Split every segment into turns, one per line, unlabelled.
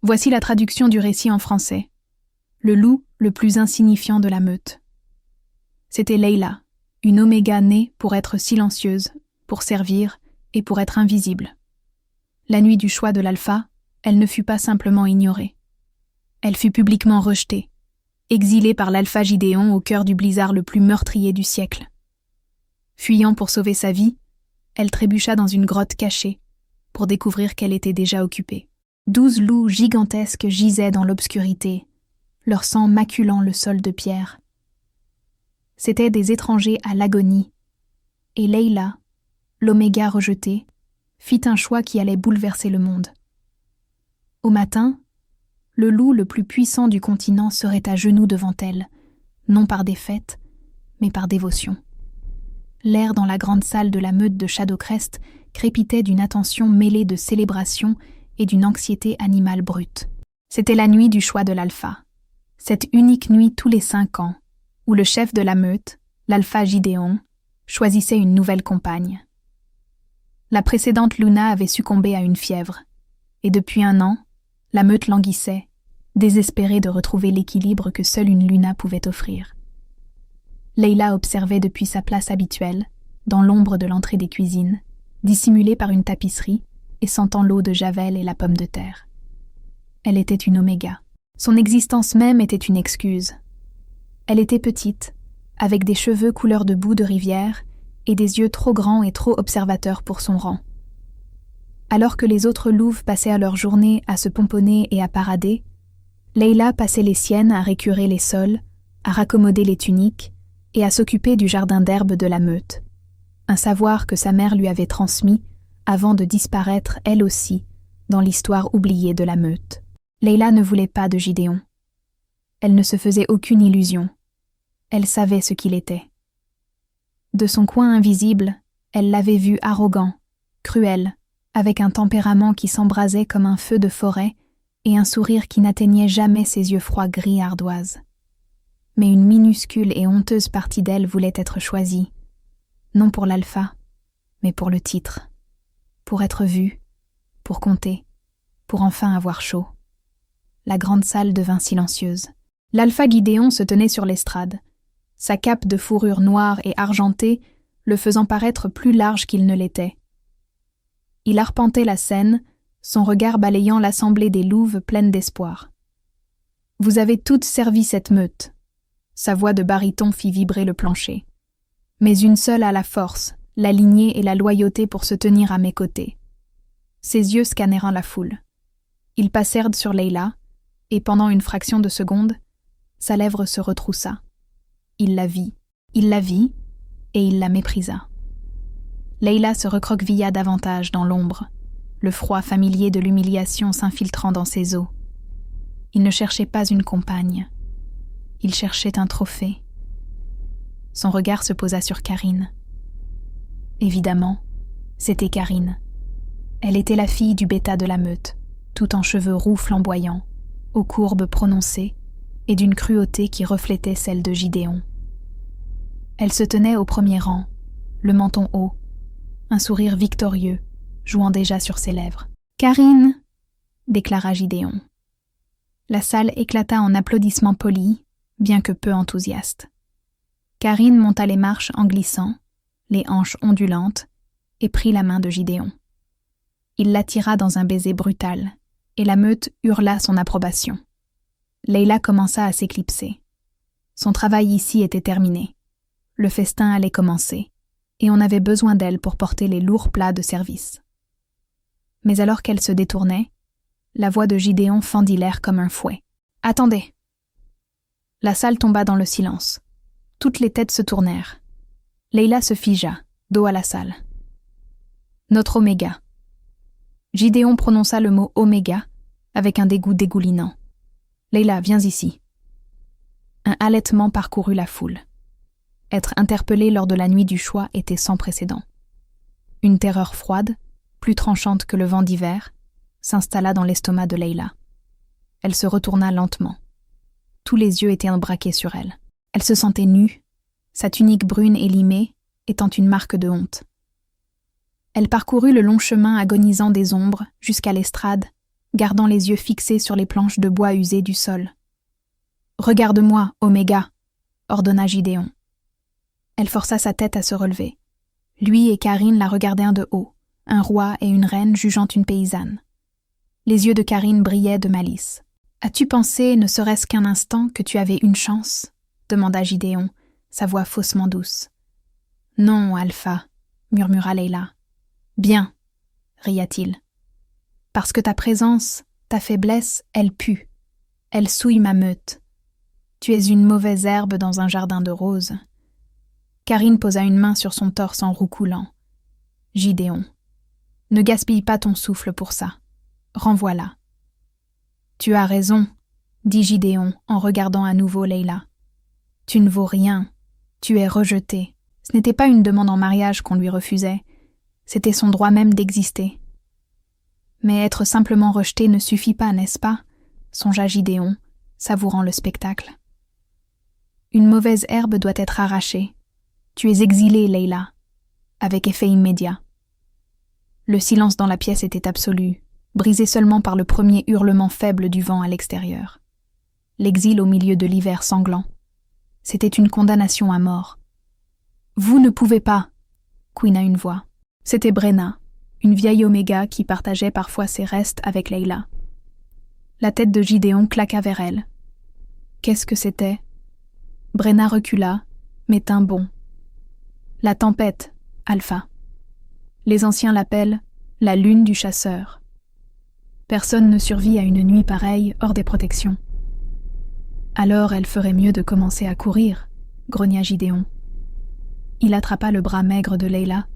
Voici la traduction du récit en français. Le loup le plus insignifiant de la meute. C'était Leila, une oméga née pour être silencieuse, pour servir et pour être invisible. La nuit du choix de l'alpha, elle ne fut pas simplement ignorée. Elle fut publiquement rejetée, exilée par l'alpha Gideon au cœur du blizzard le plus meurtrier du siècle. Fuyant pour sauver sa vie, elle trébucha dans une grotte cachée pour découvrir qu'elle était déjà occupée. 12 loups gigantesques gisaient dans l'obscurité, leur sang maculant le sol de pierre. C'étaient des étrangers à l'agonie, et Leila, l'oméga rejetée, fit un choix qui allait bouleverser le monde. Au matin, le loup le plus puissant du continent serait à genoux devant elle, non par défaite, mais par dévotion. L'air dans la grande salle de la meute de Shadowcrest crépitait d'une attention mêlée de célébration et d'une anxiété animale brute. C'était la nuit du choix de l'alpha, cette unique nuit tous les 5 ans, où le chef de la meute, l'alpha Gideon, choisissait une nouvelle compagne. La précédente Luna avait succombé à une fièvre, et depuis 1 an, la meute languissait, désespérée de retrouver l'équilibre que seule une Luna pouvait offrir. Leila observait depuis sa place habituelle, dans l'ombre de l'entrée des cuisines, dissimulée par une tapisserie et sentant l'eau de javel et la pomme de terre. Elle était une oméga. Son existence même était une excuse. Elle était petite, avec des cheveux couleur de boue de rivière et des yeux trop grands et trop observateurs pour son rang. Alors que les autres louves passaient leur journée à se pomponner et à parader, Leila passait les siennes à récurer les sols, à raccommoder les tuniques et à s'occuper du jardin d'herbe de la meute, un savoir que sa mère lui avait transmis avant de disparaître elle aussi dans l'histoire oubliée de la meute. Leila ne voulait pas de Gideon. Elle ne se faisait aucune illusion. Elle savait ce qu'il était. De son coin invisible, elle l'avait vu arrogant, cruel, avec un tempérament qui s'embrasait comme un feu de forêt et un sourire qui n'atteignait jamais ses yeux froids gris ardoise. Mais une minuscule et honteuse partie d'elle voulait être choisie, non pour l'alpha, mais pour le titre, pour être vue, pour compter, pour enfin avoir chaud. La grande salle devint silencieuse. L'alpha Gideon se tenait sur l'estrade, sa cape de fourrure noire et argentée le faisant paraître plus large qu'il ne l'était. Il arpentait la scène, son regard balayant l'assemblée des louves pleine d'espoir. « Vous avez toutes servi cette meute. » Sa voix de baryton fit vibrer le plancher. « Mais une seule a la force, la lignée et la loyauté pour se tenir à mes côtés. » Ses yeux scannèrent la foule. Ils passèrent sur Leila, et pendant une fraction de seconde, sa lèvre se retroussa. Il la vit, et il la méprisa. Leila se recroquevilla davantage dans l'ombre, le froid familier de l'humiliation s'infiltrant dans ses os. Il ne cherchait pas une compagne. Il cherchait un trophée. Son regard se posa sur Karine. Évidemment, c'était Karine. Elle était la fille du bêta de la meute, tout en cheveux roux flamboyants, aux courbes prononcées et d'une cruauté qui reflétait celle de Gideon. Elle se tenait au premier rang, le menton haut, un sourire victorieux, jouant déjà sur ses lèvres. « Karine !» déclara Gideon. La salle éclata en applaudissements polis, bien que peu enthousiastes. Karine monta les marches en glissant, les hanches ondulantes, et prit la main de Gideon. Il l'attira dans un baiser brutal, et la meute hurla son approbation. Leila commença à s'éclipser. Son travail ici était terminé. Le festin allait commencer, et on avait besoin d'elle pour porter les lourds plats de service. Mais alors qu'elle se détournait, la voix de Gideon fendit l'air comme un fouet. « Attendez !» La salle tomba dans le silence. Toutes les têtes se tournèrent. Leila se figea, dos à la salle. « Notre oméga. » Gideon prononça le mot « oméga » avec un dégoût dégoulinant. « Leila, viens ici. » Un halètement parcourut la foule. Être interpellée lors de la nuit du choix était sans précédent. Une terreur froide, plus tranchante que le vent d'hiver, s'installa dans l'estomac de Leila. Elle se retourna lentement. Tous les yeux étaient embraqués sur elle. Elle se sentait nue, sa tunique brune élimée étant une marque de honte. Elle parcourut le long chemin agonisant des ombres jusqu'à l'estrade gardant les yeux fixés sur les planches de bois usées du sol. « Regarde-moi, Oméga !» ordonna Gideon. Elle força sa tête à se relever. Lui et Karine la regardaient de haut, un roi et une reine jugeant une paysanne. Les yeux de Karine brillaient de malice. « As-tu pensé, ne serait-ce qu'un instant, que tu avais une chance ?» demanda Gideon, sa voix faussement douce. « Non, Alpha, » murmura Leila. « Bien, » ria-t-il. « Parce que ta présence, ta faiblesse, elle pue. Elle souille ma meute. Tu es une mauvaise herbe dans un jardin de roses. » Karine posa une main sur son torse en roucoulant. « Gideon, ne gaspille pas ton souffle pour ça. Renvoie-la. »« Tu as raison, » dit Gideon en regardant à nouveau Leila. « Tu ne vaux rien. Tu es rejeté. » Ce n'était pas une demande en mariage qu'on lui refusait. C'était son droit même d'exister. Mais être simplement rejeté ne suffit pas, n'est-ce pas ? Songea Gideon, savourant le spectacle. Une mauvaise herbe doit être arrachée. Tu es exilée, Leila, avec effet immédiat. Le silence dans la pièce était absolu, brisé seulement par le premier hurlement faible du vent à l'extérieur. L'exil au milieu de l'hiver sanglant. C'était une condamnation à mort. « Vous ne pouvez pas !» couina une voix. C'était Brenna, une vieille Oméga qui partageait parfois ses restes avec Leila. La tête de Gideon claqua vers elle. Qu'est-ce que c'était ? Brenna recula, mais tint bon. La tempête, Alpha. Les anciens l'appellent la lune du chasseur. Personne ne survit à une nuit pareille hors des protections. Alors elle ferait mieux de commencer à courir, grogna Gideon. Il attrapa le bras maigre de Leila,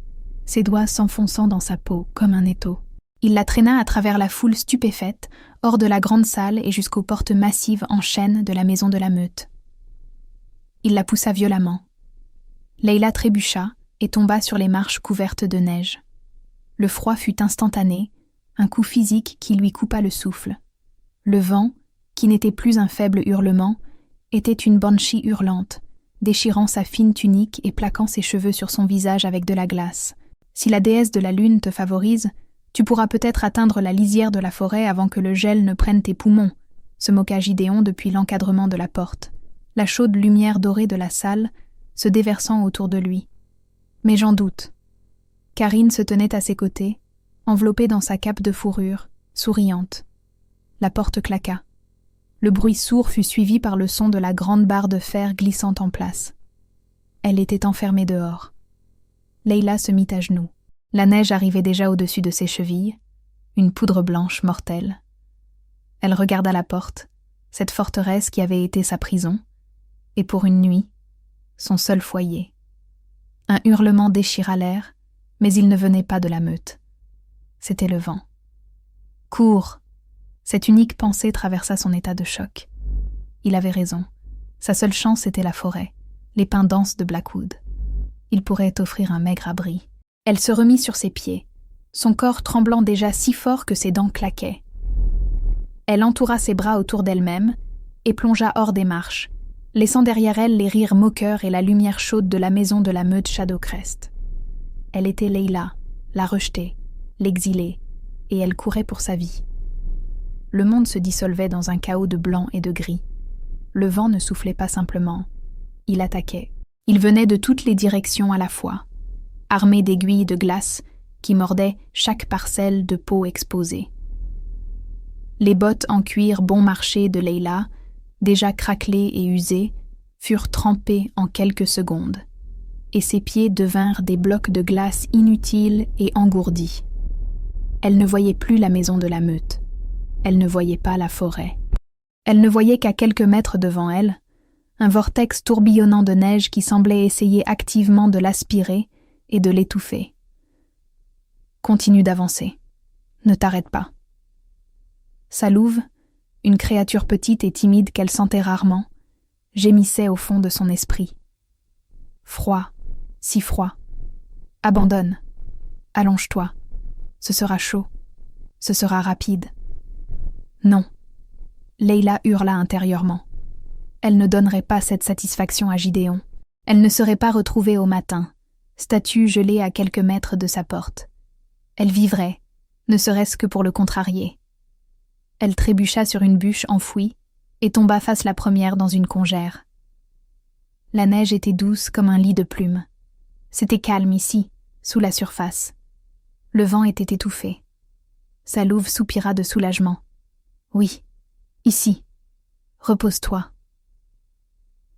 ses doigts s'enfonçant dans sa peau comme un étau. Il la traîna à travers la foule stupéfaite, hors de la grande salle et jusqu'aux portes massives en chêne de la maison de la meute. Il la poussa violemment. Leila trébucha et tomba sur les marches couvertes de neige. Le froid fut instantané, un coup physique qui lui coupa le souffle. Le vent, qui n'était plus un faible hurlement, était une banshee hurlante, déchirant sa fine tunique et plaquant ses cheveux sur son visage avec de la glace. Si la déesse de la lune te favorise, tu pourras peut-être atteindre la lisière de la forêt avant que le gel ne prenne tes poumons, se moqua Gideon depuis l'encadrement de la porte, la chaude lumière dorée de la salle se déversant autour de lui. Mais j'en doute. Karine se tenait à ses côtés, enveloppée dans sa cape de fourrure, souriante. La porte claqua. Le bruit sourd fut suivi par le son de la grande barre de fer glissant en place. Elle était enfermée dehors. Leila se mit à genoux. La neige arrivait déjà au-dessus de ses chevilles, une poudre blanche mortelle. Elle regarda la porte, cette forteresse qui avait été sa prison, et pour une nuit, son seul foyer. Un hurlement déchira l'air, mais il ne venait pas de la meute. C'était le vent. « Cours !» Cette unique pensée traversa son état de choc. Il avait raison. Sa seule chance était la forêt, les pins denses de Blackwood. Il pourrait offrir un maigre abri. Elle se remit sur ses pieds, son corps tremblant déjà si fort que ses dents claquaient. Elle entoura ses bras autour d'elle-même et plongea hors des marches, laissant derrière elle les rires moqueurs et la lumière chaude de la maison de la meute Shadowcrest. Elle était Leila, la rejetée, l'exilée, et elle courait pour sa vie. Le monde se dissolvait dans un chaos de blanc et de gris. Le vent ne soufflait pas simplement. Il attaquait. Il venait de toutes les directions à la fois, armé d'aiguilles de glace qui mordaient chaque parcelle de peau exposée. Les bottes en cuir bon marché de Leila, déjà craquelées et usées, furent trempées en quelques secondes, et ses pieds devinrent des blocs de glace inutiles et engourdis. Elle ne voyait plus la maison de la meute. Elle ne voyait pas la forêt. Elle ne voyait qu'à quelques mètres devant elle, un vortex tourbillonnant de neige qui semblait essayer activement de l'aspirer et de l'étouffer. Continue d'avancer. Ne t'arrête pas. Sa louve, une créature petite et timide qu'elle sentait rarement, gémissait au fond de son esprit. Froid, si froid. Abandonne. Allonge-toi. Ce sera chaud. Ce sera rapide. Non. Leila hurla intérieurement. Elle ne donnerait pas cette satisfaction à Gideon. Elle ne serait pas retrouvée au matin, statue gelée à quelques mètres de sa porte. Elle vivrait, ne serait-ce que pour le contrarier. Elle trébucha sur une bûche enfouie et tomba face la première dans une congère. La neige était douce comme un lit de plumes. C'était calme ici, sous la surface. Le vent était étouffé. Sa louve soupira de soulagement. « Oui, ici. Repose-toi. »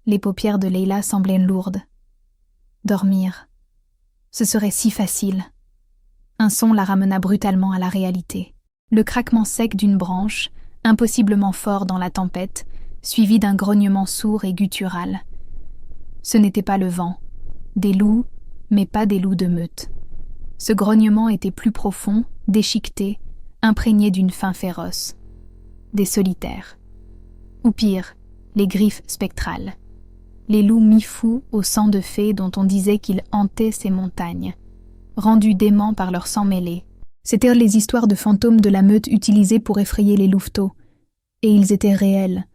Les paupières de Leila semblaient lourdes. Dormir. Ce serait si facile. Un son la ramena brutalement à la réalité. Le craquement sec d'une branche, impossiblement fort dans la tempête, suivi d'un grognement sourd et guttural. Ce n'était pas le vent. Des loups, mais pas des loups de meute. Ce grognement était plus profond, déchiqueté, imprégné d'une faim féroce. Des solitaires. Ou pire, les griffes spectrales. Les loups mi-fous au sang de fée dont on disait qu'ils hantaient ces montagnes, rendus déments par leur sang mêlé. C'étaient les histoires de fantômes de la meute utilisées pour effrayer les louveteaux. Et ils étaient réels.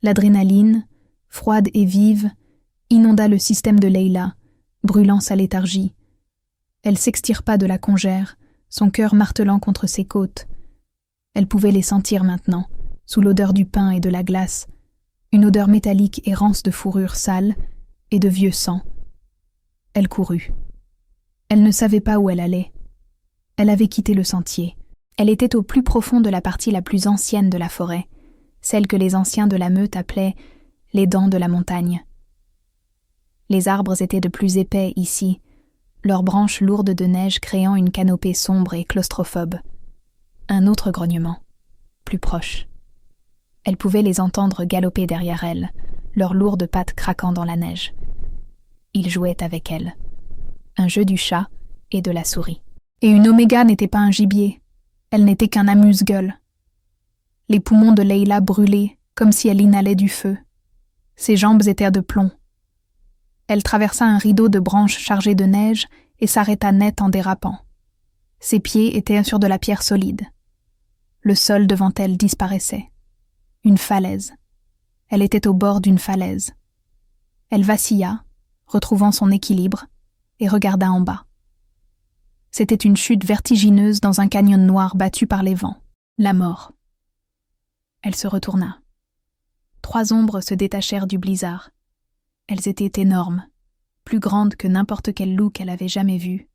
L'adrénaline, froide et vive, inonda le système de Leila, brûlant sa léthargie. Elle s'extirpa de la congère, son cœur martelant contre ses côtes. Elle pouvait les sentir maintenant, sous l'odeur du pain et de la glace, une odeur métallique et rance de fourrure sale et de vieux sang. Elle courut. Elle ne savait pas où elle allait. Elle avait quitté le sentier. Elle était au plus profond de la partie la plus ancienne de la forêt, celle que les anciens de la meute appelaient les dents de la montagne. Les arbres étaient de plus épais ici, leurs branches lourdes de neige créant une canopée sombre et claustrophobe. Un autre grognement, plus proche. Elle pouvait les entendre galoper derrière elle, leurs lourdes pattes craquant dans la neige. Ils jouaient avec elle. Un jeu du chat et de la souris. Et une oméga n'était pas un gibier, elle n'était qu'un amuse-gueule. Les poumons de Leila brûlaient comme si elle inhalait du feu. Ses jambes étaient de plomb. Elle traversa un rideau de branches chargées de neige et s'arrêta net en dérapant. Ses pieds étaient sur de la pierre solide. Le sol devant elle disparaissait. Une falaise. Elle était au bord d'une falaise. Elle vacilla, retrouvant son équilibre, et regarda en bas. C'était une chute vertigineuse dans un canyon noir battu par les vents. La mort. Elle se retourna. 3 ombres se détachèrent du blizzard. Elles étaient énormes, plus grandes que n'importe quel loup qu'elle avait jamais vu,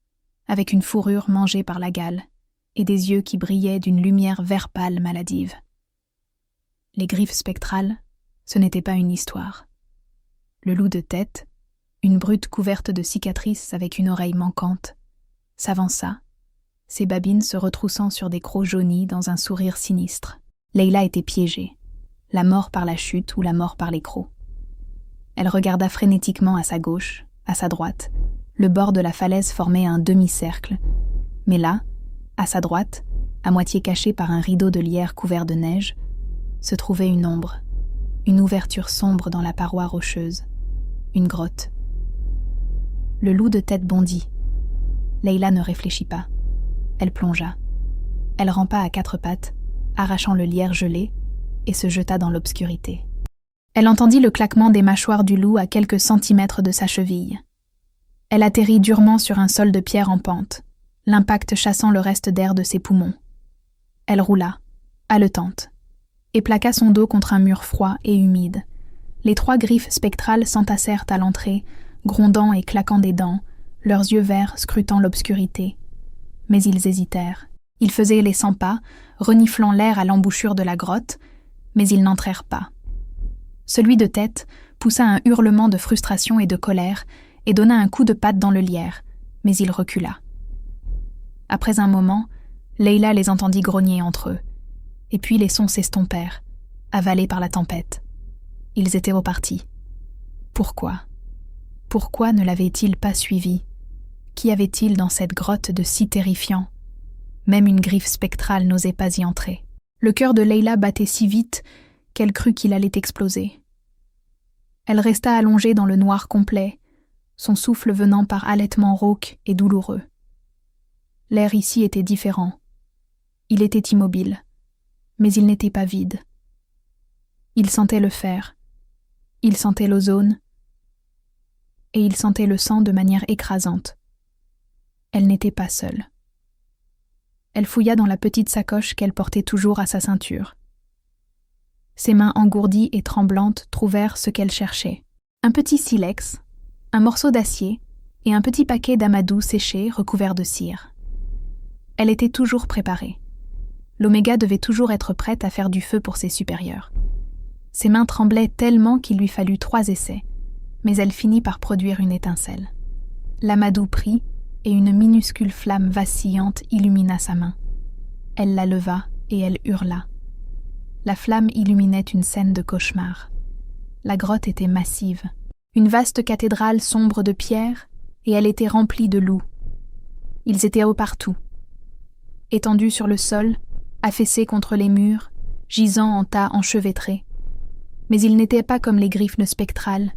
avec une fourrure mangée par la gale et des yeux qui brillaient d'une lumière vert pâle maladive. Les griffes spectrales, ce n'était pas une histoire. Le loup de tête, une brute couverte de cicatrices avec une oreille manquante, s'avança, ses babines se retroussant sur des crocs jaunis dans un sourire sinistre. Leila était piégée, la mort par la chute ou la mort par les crocs. Elle regarda frénétiquement à sa gauche, à sa droite. Le bord de la falaise formait un demi-cercle. Mais là, à sa droite, à moitié cachée par un rideau de lierre couvert de neige, se trouvait une ombre, une ouverture sombre dans la paroi rocheuse, une grotte. Le loup de tête bondit. Leila ne réfléchit pas. Elle plongea. Elle rampa à 4 pattes, arrachant le lierre gelé, et se jeta dans l'obscurité. Elle entendit le claquement des mâchoires du loup à quelques centimètres de sa cheville. Elle atterrit durement sur un sol de pierre en pente, l'impact chassant le reste d'air de ses poumons. Elle roula, haletante, et plaqua son dos contre un mur froid et humide. Les 3 griffes spectrales s'entassèrent à l'entrée, grondant et claquant des dents, leurs yeux verts scrutant l'obscurité. Mais ils hésitèrent. Ils faisaient les 100 pas, reniflant l'air à l'embouchure de la grotte, mais ils n'entrèrent pas. Celui de tête poussa un hurlement de frustration et de colère et donna un coup de patte dans le lierre, mais il recula. Après un moment, Leila les entendit grogner entre eux, et puis les sons s'estompèrent, avalés par la tempête. Ils étaient repartis. Pourquoi ? Pourquoi ne l'avait-il pas suivi ? Qu'y avait-il dans cette grotte de si terrifiant ? Même une griffe spectrale n'osait pas y entrer. Le cœur de Leila battait si vite qu'elle crut qu'il allait exploser. Elle resta allongée dans le noir complet, son souffle venant par halètements rauques et douloureux. L'air ici était différent. Il était immobile, mais il n'était pas vide. Il sentait le fer, il sentait l'ozone, et il sentait le sang de manière écrasante. Elle n'était pas seule. Elle fouilla dans la petite sacoche qu'elle portait toujours à sa ceinture. Ses mains engourdies et tremblantes trouvèrent ce qu'elle cherchait. Un petit silex, un morceau d'acier et un petit paquet d'amadou séché recouvert de cire. Elle était toujours préparée. L'Oméga devait toujours être prête à faire du feu pour ses supérieurs. Ses mains tremblaient tellement qu'il lui fallut 3 essais, mais elle finit par produire une étincelle. L'amadou prit et une minuscule flamme vacillante illumina sa main. Elle la leva et elle hurla. La flamme illuminait une scène de cauchemar. La grotte était massive, une vaste cathédrale sombre de pierre, et elle était remplie de loups. Ils étaient partout, étendus sur le sol, affaissés contre les murs, gisant en tas enchevêtrés. Mais ils n'étaient pas comme les griffes spectrales.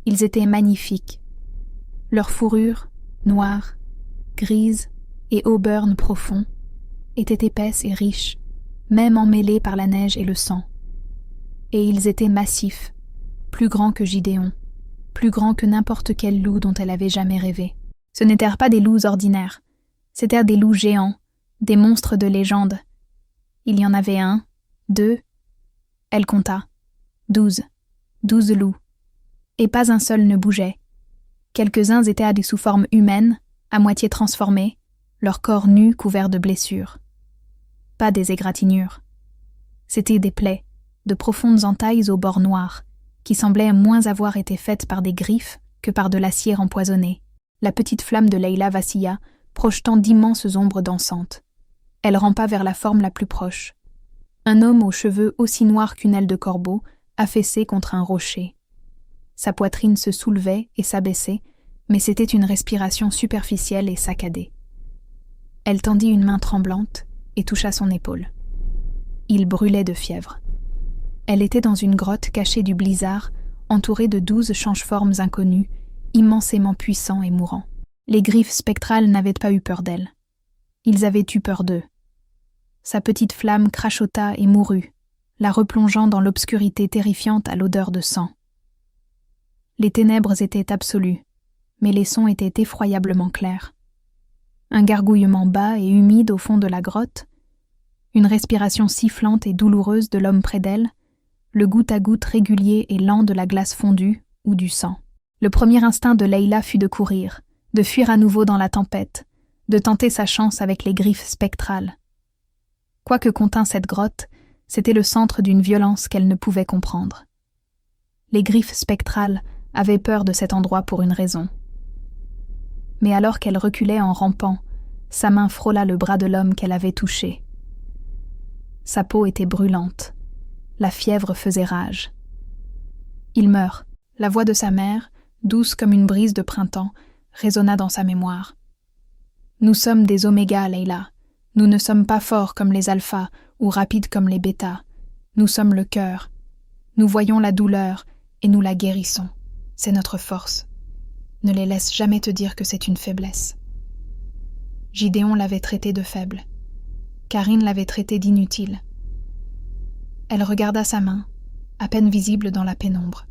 Ils étaient magnifiques. Leur fourrure, noire, grise et auburn profond, était épaisse et riche, même emmêlée par la neige et le sang. Et ils étaient massifs, plus grands que Gideon, plus grands que n'importe quel loup dont elle avait jamais rêvé. Ce n'étaient pas des loups ordinaires, c'étaient des loups géants, des monstres de légende. Il y en avait 1, 2, elle compta, 12 loups, et pas un seul ne bougeait. Quelques-uns étaient sous forme humaine, à moitié transformés, leur corps nu couvert de blessures. Pas des égratignures. C'étaient des plaies, de profondes entailles aux bords noirs, qui semblaient moins avoir été faites par des griffes que par de l'acier empoisonné. La petite flamme de Leila vacilla, projetant d'immenses ombres dansantes. Elle rampa vers la forme la plus proche. Un homme aux cheveux aussi noirs qu'une aile de corbeau, affaissé contre un rocher. Sa poitrine se soulevait et s'abaissait, mais c'était une respiration superficielle et saccadée. Elle tendit une main tremblante et toucha son épaule. Il brûlait de fièvre. Elle était dans une grotte cachée du blizzard, entourée de 12 change-formes inconnus, immensément puissants et mourants. Les griffes spectrales n'avaient pas eu peur d'elle. Ils avaient eu peur d'eux. Sa petite flamme crachota et mourut, la replongeant dans l'obscurité terrifiante à l'odeur de sang. Les ténèbres étaient absolues, mais les sons étaient effroyablement clairs. Un gargouillement bas et humide au fond de la grotte, une respiration sifflante et douloureuse de l'homme près d'elle, le goutte à goutte régulier et lent de la glace fondue ou du sang. Le premier instinct de Leila fut de courir, de fuir à nouveau dans la tempête, de tenter sa chance avec les griffes spectrales. Quoi que contint cette grotte, c'était le centre d'une violence qu'elle ne pouvait comprendre. Les griffes spectrales avaient peur de cet endroit pour une raison. Mais alors qu'elle reculait en rampant, sa main frôla le bras de l'homme qu'elle avait touché. Sa peau était brûlante. La fièvre faisait rage. Il meurt. La voix de sa mère, douce comme une brise de printemps, résonna dans sa mémoire. Nous sommes des omégas, Leila. Nous ne sommes pas forts comme les alphas ou rapides comme les bêtas. Nous sommes le cœur. Nous voyons la douleur et nous la guérissons. C'est notre force. Ne les laisse jamais te dire que c'est une faiblesse. Gideon l'avait traitée de faible. Karine l'avait traitée d'inutile. Elle regarda sa main, à peine visible dans la pénombre.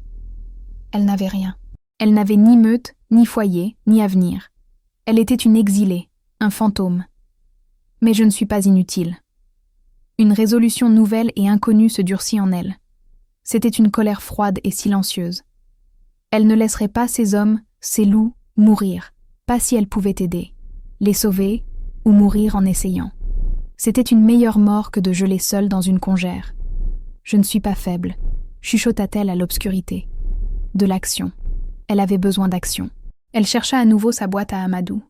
Elle n'avait rien. Elle n'avait ni meute, ni foyer, ni avenir. Elle était une exilée, un fantôme. Mais je ne suis pas inutile. Une résolution nouvelle et inconnue se durcit en elle. C'était une colère froide et silencieuse. Elle ne laisserait pas ces hommes, ces loups, mourir, pas si elle pouvait aider, les sauver ou mourir en essayant. C'était une meilleure mort que de geler seule dans une congère. Je ne suis pas faible, chuchota-t-elle à l'obscurité. De l'action. Elle avait besoin d'action. Elle chercha à nouveau sa boîte à amadou.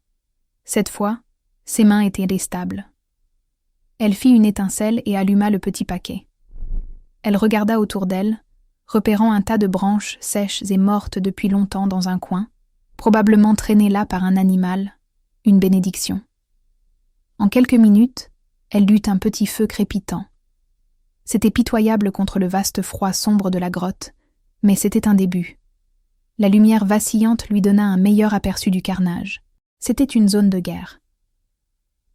Cette fois, ses mains étaient stables. Elle fit une étincelle et alluma le petit paquet. Elle regarda autour d'elle, repérant un tas de branches sèches et mortes depuis longtemps dans un coin, probablement traînées là par un animal, une bénédiction. En quelques minutes, elle eut un petit feu crépitant. C'était pitoyable contre le vaste froid sombre de la grotte, mais c'était un début. La lumière vacillante lui donna un meilleur aperçu du carnage. C'était une zone de guerre.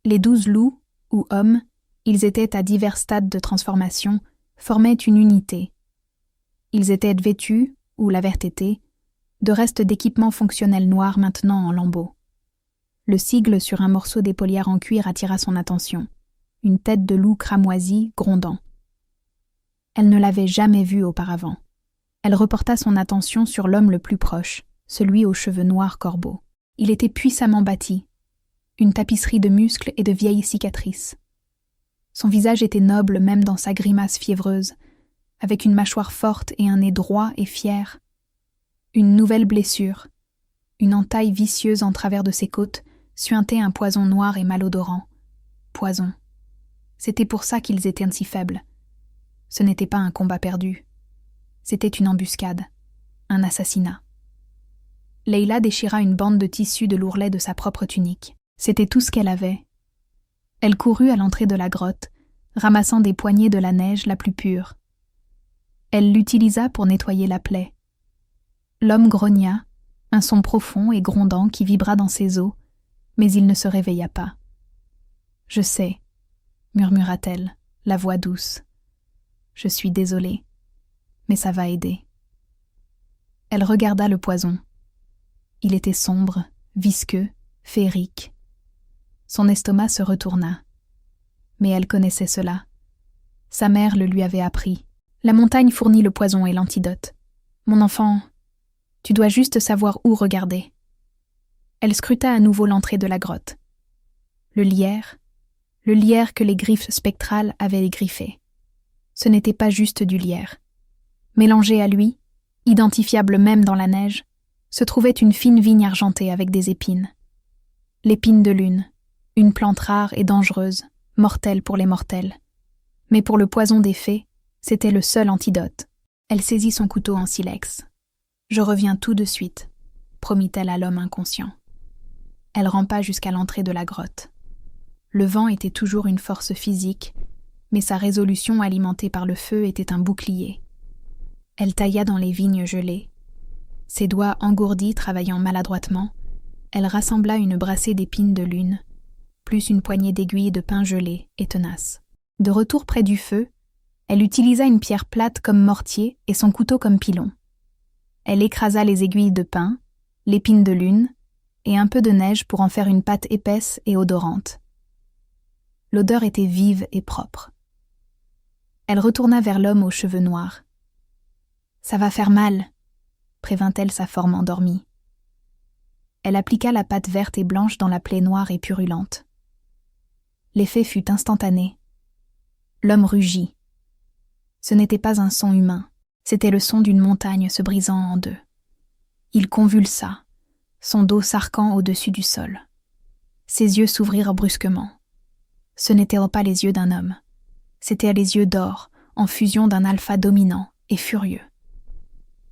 Les 12 loups, ou hommes, ils étaient à divers stades de transformation, formaient une unité. Ils étaient vêtus, ou l'avaient été, de restes d'équipements fonctionnels noirs maintenant en lambeaux. Le sigle sur un morceau d'épaulière en cuir attira son attention. Une tête de loup cramoisi, grondant. Elle ne l'avait jamais vu auparavant. Elle reporta son attention sur l'homme le plus proche, celui aux cheveux noirs corbeaux. Il était puissamment bâti, une tapisserie de muscles et de vieilles cicatrices. Son visage était noble même dans sa grimace fiévreuse, avec une mâchoire forte et un nez droit et fier. Une nouvelle blessure, une entaille vicieuse en travers de ses côtes, suintait un poison noir et malodorant. Poison. C'était pour ça qu'ils étaient si faibles. Ce n'était pas un combat perdu. C'était une embuscade, un assassinat. Leila déchira une bande de tissu de l'ourlet de sa propre tunique. C'était tout ce qu'elle avait. Elle courut à l'entrée de la grotte, ramassant des poignées de la neige la plus pure. Elle l'utilisa pour nettoyer la plaie. L'homme grogna, un son profond et grondant qui vibra dans ses os, mais il ne se réveilla pas. « Je sais », murmura-t-elle, la voix douce. « Je suis désolée, mais ça va aider. » Elle regarda le poison. Il était sombre, visqueux, féerique. Son estomac se retourna. Mais elle connaissait cela. Sa mère le lui avait appris. La montagne fournit le poison et l'antidote. Mon enfant, tu dois juste savoir où regarder. Elle scruta à nouveau l'entrée de la grotte. Le lierre que les griffes spectrales avaient griffé. Ce n'était pas juste du lierre. Mélangé à lui, identifiable même dans la neige, se trouvait une fine vigne argentée avec des épines. L'épine de lune, une plante rare et dangereuse, mortelle pour les mortels. Mais pour le poison des fées, c'était le seul antidote. Elle saisit son couteau en silex. « Je reviens tout de suite », promit-elle à l'homme inconscient. Elle rampa jusqu'à l'entrée de la grotte. Le vent était toujours une force physique, mais sa résolution alimentée par le feu était un bouclier. Elle tailla dans les vignes gelées. Ses doigts engourdis travaillant maladroitement, elle rassembla une brassée d'épines de lune, plus une poignée d'aiguilles de pin gelé et tenaces. De retour près du feu, elle utilisa une pierre plate comme mortier et son couteau comme pilon. Elle écrasa les aiguilles de pin, l'épine de lune et un peu de neige pour en faire une pâte épaisse et odorante. L'odeur était vive et propre. Elle retourna vers l'homme aux cheveux noirs. « Ça va faire mal », prévint-elle sa forme endormie. Elle appliqua la pâte verte et blanche dans la plaie noire et purulente. L'effet fut instantané. L'homme rugit. Ce n'était pas un son humain, c'était le son d'une montagne se brisant en deux. Il convulsa, son dos s'arquant au-dessus du sol. Ses yeux s'ouvrirent brusquement. Ce n'étaient pas les yeux d'un homme. C'étaient les yeux d'or, en fusion d'un alpha dominant et furieux.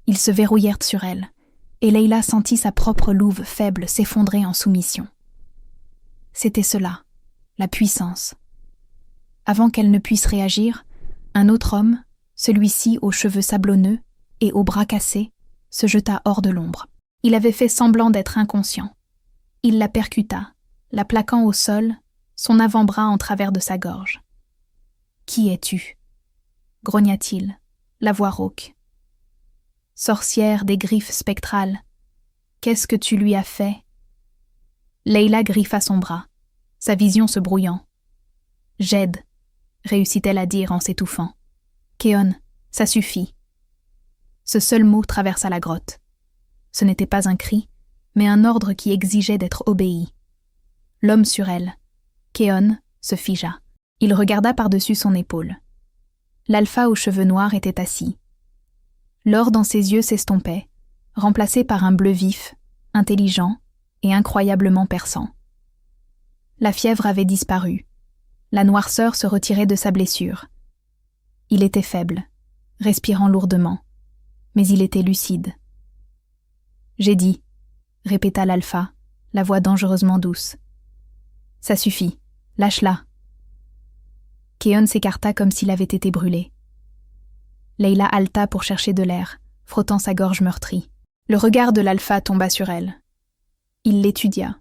Ils se verrouillèrent sur elle, et Leila sentit sa propre louve faible s'effondrer en soumission. C'était cela, la puissance. Avant qu'elle ne puisse réagir, un autre homme, celui-ci aux cheveux sablonneux et aux bras cassés, se jeta hors de l'ombre. Il avait fait semblant d'être inconscient. Il la percuta, la plaquant au sol, son avant-bras en travers de sa gorge. « Qui es-tu » grogna-t-il, la voix rauque. « Sorcière des griffes spectrales, qu'est-ce que tu lui as fait » Leila griffa son bras, sa vision se brouillant. « J'aide » réussit-elle à dire en s'étouffant. « Keon, ça suffit. » Ce seul mot traversa la grotte. Ce n'était pas un cri, mais un ordre qui exigeait d'être obéi. L'homme sur elle, Keon, se figea. Il regarda par-dessus son épaule. L'alpha aux cheveux noirs était assis. L'or dans ses yeux s'estompait, remplacé par un bleu vif, intelligent et incroyablement perçant. La fièvre avait disparu. La noirceur se retirait de sa blessure. Il était faible, respirant lourdement, mais il était lucide. « J'ai dit », répéta l'alpha, la voix dangereusement douce. « Ça suffit, lâche-la. » Keon s'écarta comme s'il avait été brûlé. Leila haleta pour chercher de l'air, frottant sa gorge meurtrie. Le regard de l'alpha tomba sur elle. Il l'étudia.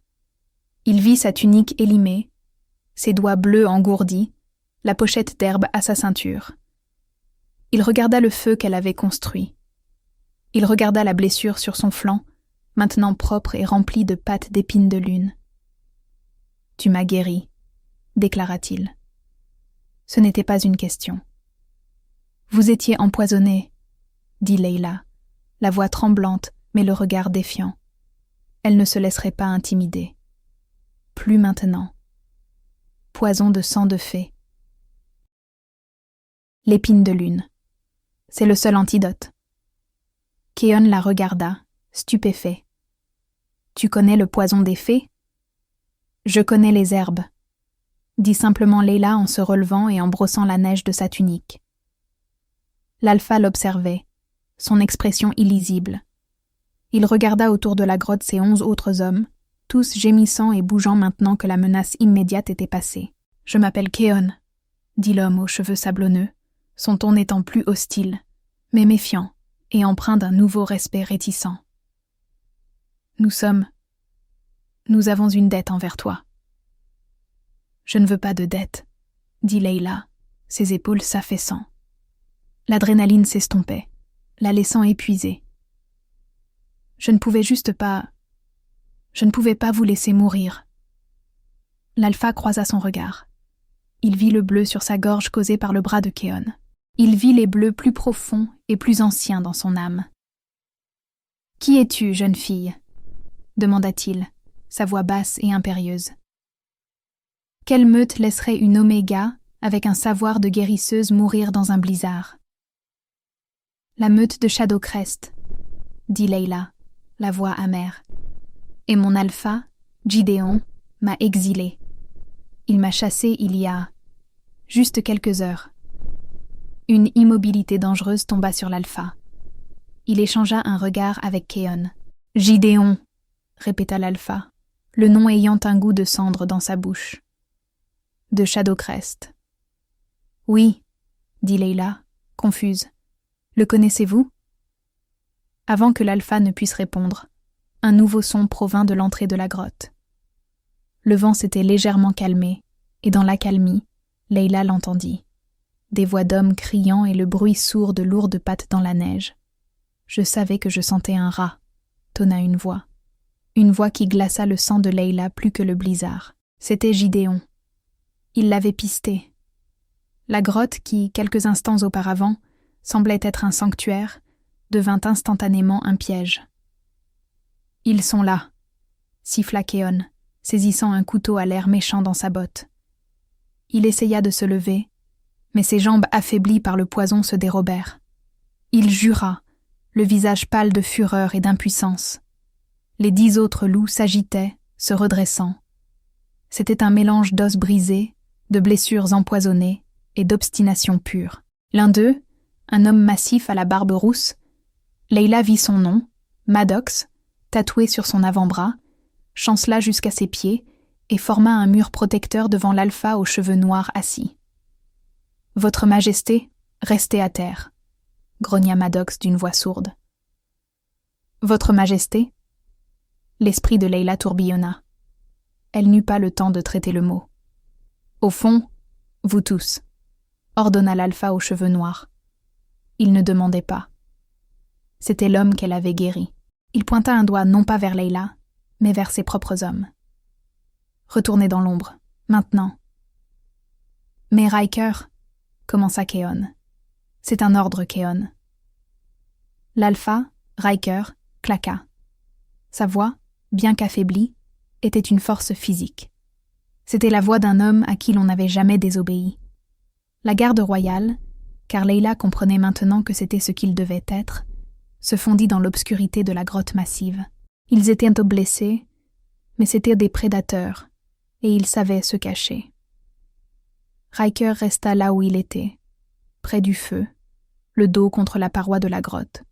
Il vit sa tunique élimée, ses doigts bleus engourdis, la pochette d'herbe à sa ceinture. Il regarda le feu qu'elle avait construit. Il regarda la blessure sur son flanc, maintenant propre et remplie de pattes d'épines de lune. Tu m'as guéri, déclara-t-il. Ce n'était pas une question. Vous étiez empoisonné, dit Leila, la voix tremblante mais le regard défiant. Elle ne se laisserait pas intimider. Plus maintenant. Poison de sang de fée. L'épine de lune. C'est le seul antidote. Keon la regarda, stupéfait. Tu connais le poison des fées ? Je connais les herbes, dit simplement Leila en se relevant et en brossant la neige de sa tunique. L'alpha l'observait, son expression illisible. Il regarda autour de la grotte ses 11 autres hommes, tous gémissant et bougeant maintenant que la menace immédiate était passée. « Je m'appelle Keon », dit l'homme aux cheveux sablonneux, son ton n'étant plus hostile, mais méfiant et empreint d'un nouveau respect réticent. « Nous avons une dette envers toi. » « Je ne veux pas de dette, » dit Leila, ses épaules s'affaissant. L'adrénaline s'estompait, la laissant épuisée. Je ne pouvais pas vous laisser mourir. L'alpha croisa son regard. Il vit le bleu sur sa gorge causé par le bras de Keon. Il vit les bleus plus profonds et plus anciens dans son âme. « Qui es-tu, jeune fille ?» demanda-t-il, sa voix basse et impérieuse. Quelle meute laisserait une Oméga, avec un savoir de guérisseuse, mourir dans un blizzard ? La meute de Shadowcrest, dit Leila, la voix amère. Et mon alpha, Gideon, m'a exilé. Il m'a chassé il y a juste quelques heures. Une immobilité dangereuse tomba sur l'alpha. Il échangea un regard avec Keon. Gideon, répéta l'alpha, le nom ayant un goût de cendre dans sa bouche. De Shadowcrest. Oui, dit Leila, confuse. Le connaissez-vous ? Avant que l'alpha ne puisse répondre, un nouveau son provint de l'entrée de la grotte. Le vent s'était légèrement calmé, et dans l'accalmie, Leila l'entendit. Des voix d'hommes criant et le bruit sourd de lourdes pattes dans la neige. Je savais que je sentais un rat, tonna une voix. Une voix qui glaça le sang de Leila plus que le blizzard. C'était Gideon. Il l'avait pisté. La grotte qui, quelques instants auparavant, semblait être un sanctuaire, devint instantanément un piège. « Ils sont là », siffla Keon, saisissant un couteau à l'air méchant dans sa botte. Il essaya de se lever, mais ses jambes affaiblies par le poison se dérobèrent. Il jura, le visage pâle de fureur et d'impuissance. Les 10 autres loups s'agitaient, se redressant. C'était un mélange d'os brisés, de blessures empoisonnées et d'obstination pure. L'un d'eux, un homme massif à la barbe rousse, Leila vit son nom, Maddox, tatoué sur son avant-bras, chancela jusqu'à ses pieds et forma un mur protecteur devant l'alpha aux cheveux noirs assis. « Votre Majesté, restez à terre », grogna Maddox d'une voix sourde. « Votre Majesté ?» L'esprit de Leila tourbillonna. Elle n'eut pas le temps de traiter le mot. « Au fond, vous tous », ordonna l'alpha aux cheveux noirs. Il ne demandait pas. C'était l'homme qu'elle avait guéri. Il pointa un doigt non pas vers Leila, mais vers ses propres hommes. « Retournez dans l'ombre, maintenant. »« Mais Riker, » commença Keon. « C'est un ordre, Keon. » L'alpha, Riker, claqua. Sa voix, bien qu'affaiblie, était une force physique. C'était la voix d'un homme à qui l'on n'avait jamais désobéi. La garde royale, car Leila comprenait maintenant que c'était ce qu'il devait être, se fondit dans l'obscurité de la grotte massive. Ils étaient blessés, mais c'étaient des prédateurs, et ils savaient se cacher. Riker resta là où il était, près du feu, le dos contre la paroi de la grotte.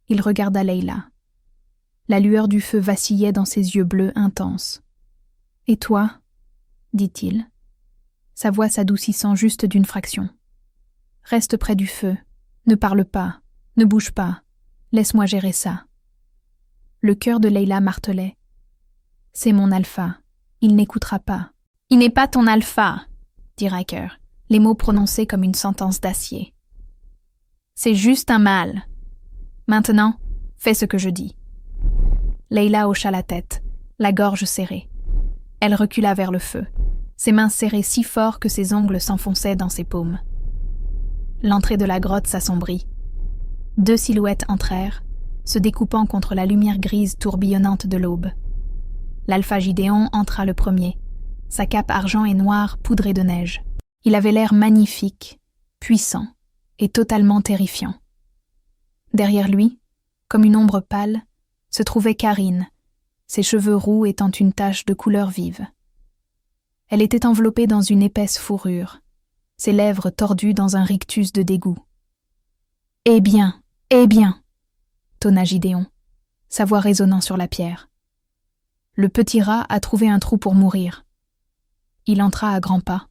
Il regarda Leila. La lueur du feu vacillait dans ses yeux bleus intenses. « Et toi ?» dit-il, sa voix s'adoucissant juste d'une fraction. « Reste près du feu, ne parle pas, ne bouge pas, laisse-moi gérer ça. » Le cœur de Leila martelait. « C'est mon alpha, il n'écoutera pas. »« Il n'est pas ton alpha !» dit Riker, les mots prononcés comme une sentence d'acier. « C'est juste un mâle. Maintenant, fais ce que je dis. » Leila hocha la tête, la gorge serrée. Elle recula vers le feu, ses mains serrées si fort que ses ongles s'enfonçaient dans ses paumes. L'entrée de la grotte s'assombrit. 2 silhouettes entrèrent, se découpant contre la lumière grise tourbillonnante de l'aube. L'alpha Gideon entra le premier, sa cape argent et noire poudrée de neige. Il avait l'air magnifique, puissant et totalement terrifiant. Derrière lui, comme une ombre pâle, se trouvait Karine, ses cheveux roux étant une tache de couleur vive. Elle était enveloppée dans une épaisse fourrure, ses lèvres tordues dans un rictus de dégoût. « Eh bien, tonna Gideon, sa voix résonnant sur la pierre. Le petit rat a trouvé un trou pour mourir. Il entra à grands pas,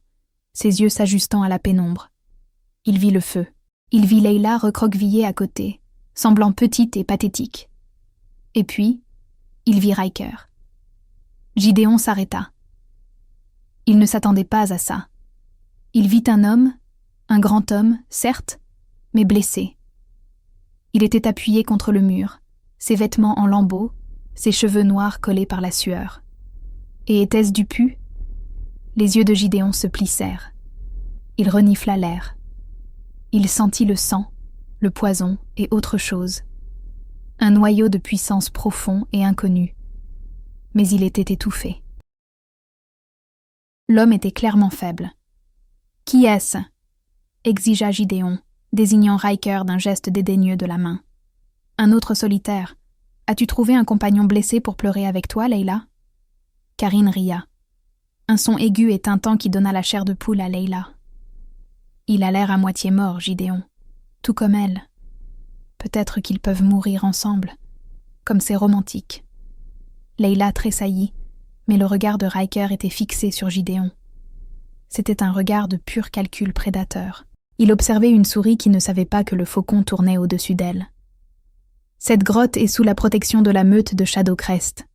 ses yeux s'ajustant à la pénombre. Il vit le feu. Il vit Leila recroquevillée à côté, semblant petite et pathétique. Et puis, il vit Riker. Gideon s'arrêta. Il ne s'attendait pas à ça. Il vit un grand homme, certes, mais blessé. Il était appuyé contre le mur, ses vêtements en lambeaux, ses cheveux noirs collés par la sueur. Et était-ce du pu? Les yeux de Gideon se plissèrent. Il renifla l'air. Il sentit le sang, le poison et autre chose. Un noyau de puissance profond et inconnu. Mais il était étouffé. L'homme était clairement faible. « Qui est-ce » exigea Gideon, désignant Riker d'un geste dédaigneux de la main. « Un autre solitaire. As-tu trouvé un compagnon blessé pour pleurer avec toi, Leila » Karine ria. Un son aigu et tintant qui donna la chair de poule à Leila. Il a l'air à moitié mort, Gideon. Tout comme elle. Peut-être qu'ils peuvent mourir ensemble. Comme c'est romantique. Leila tressaillit, mais le regard de Riker était fixé sur Gideon. C'était un regard de pur calcul prédateur. Il observait une souris qui ne savait pas que le faucon tournait au-dessus d'elle. « Cette grotte est sous la protection de la meute de Shadowcrest »,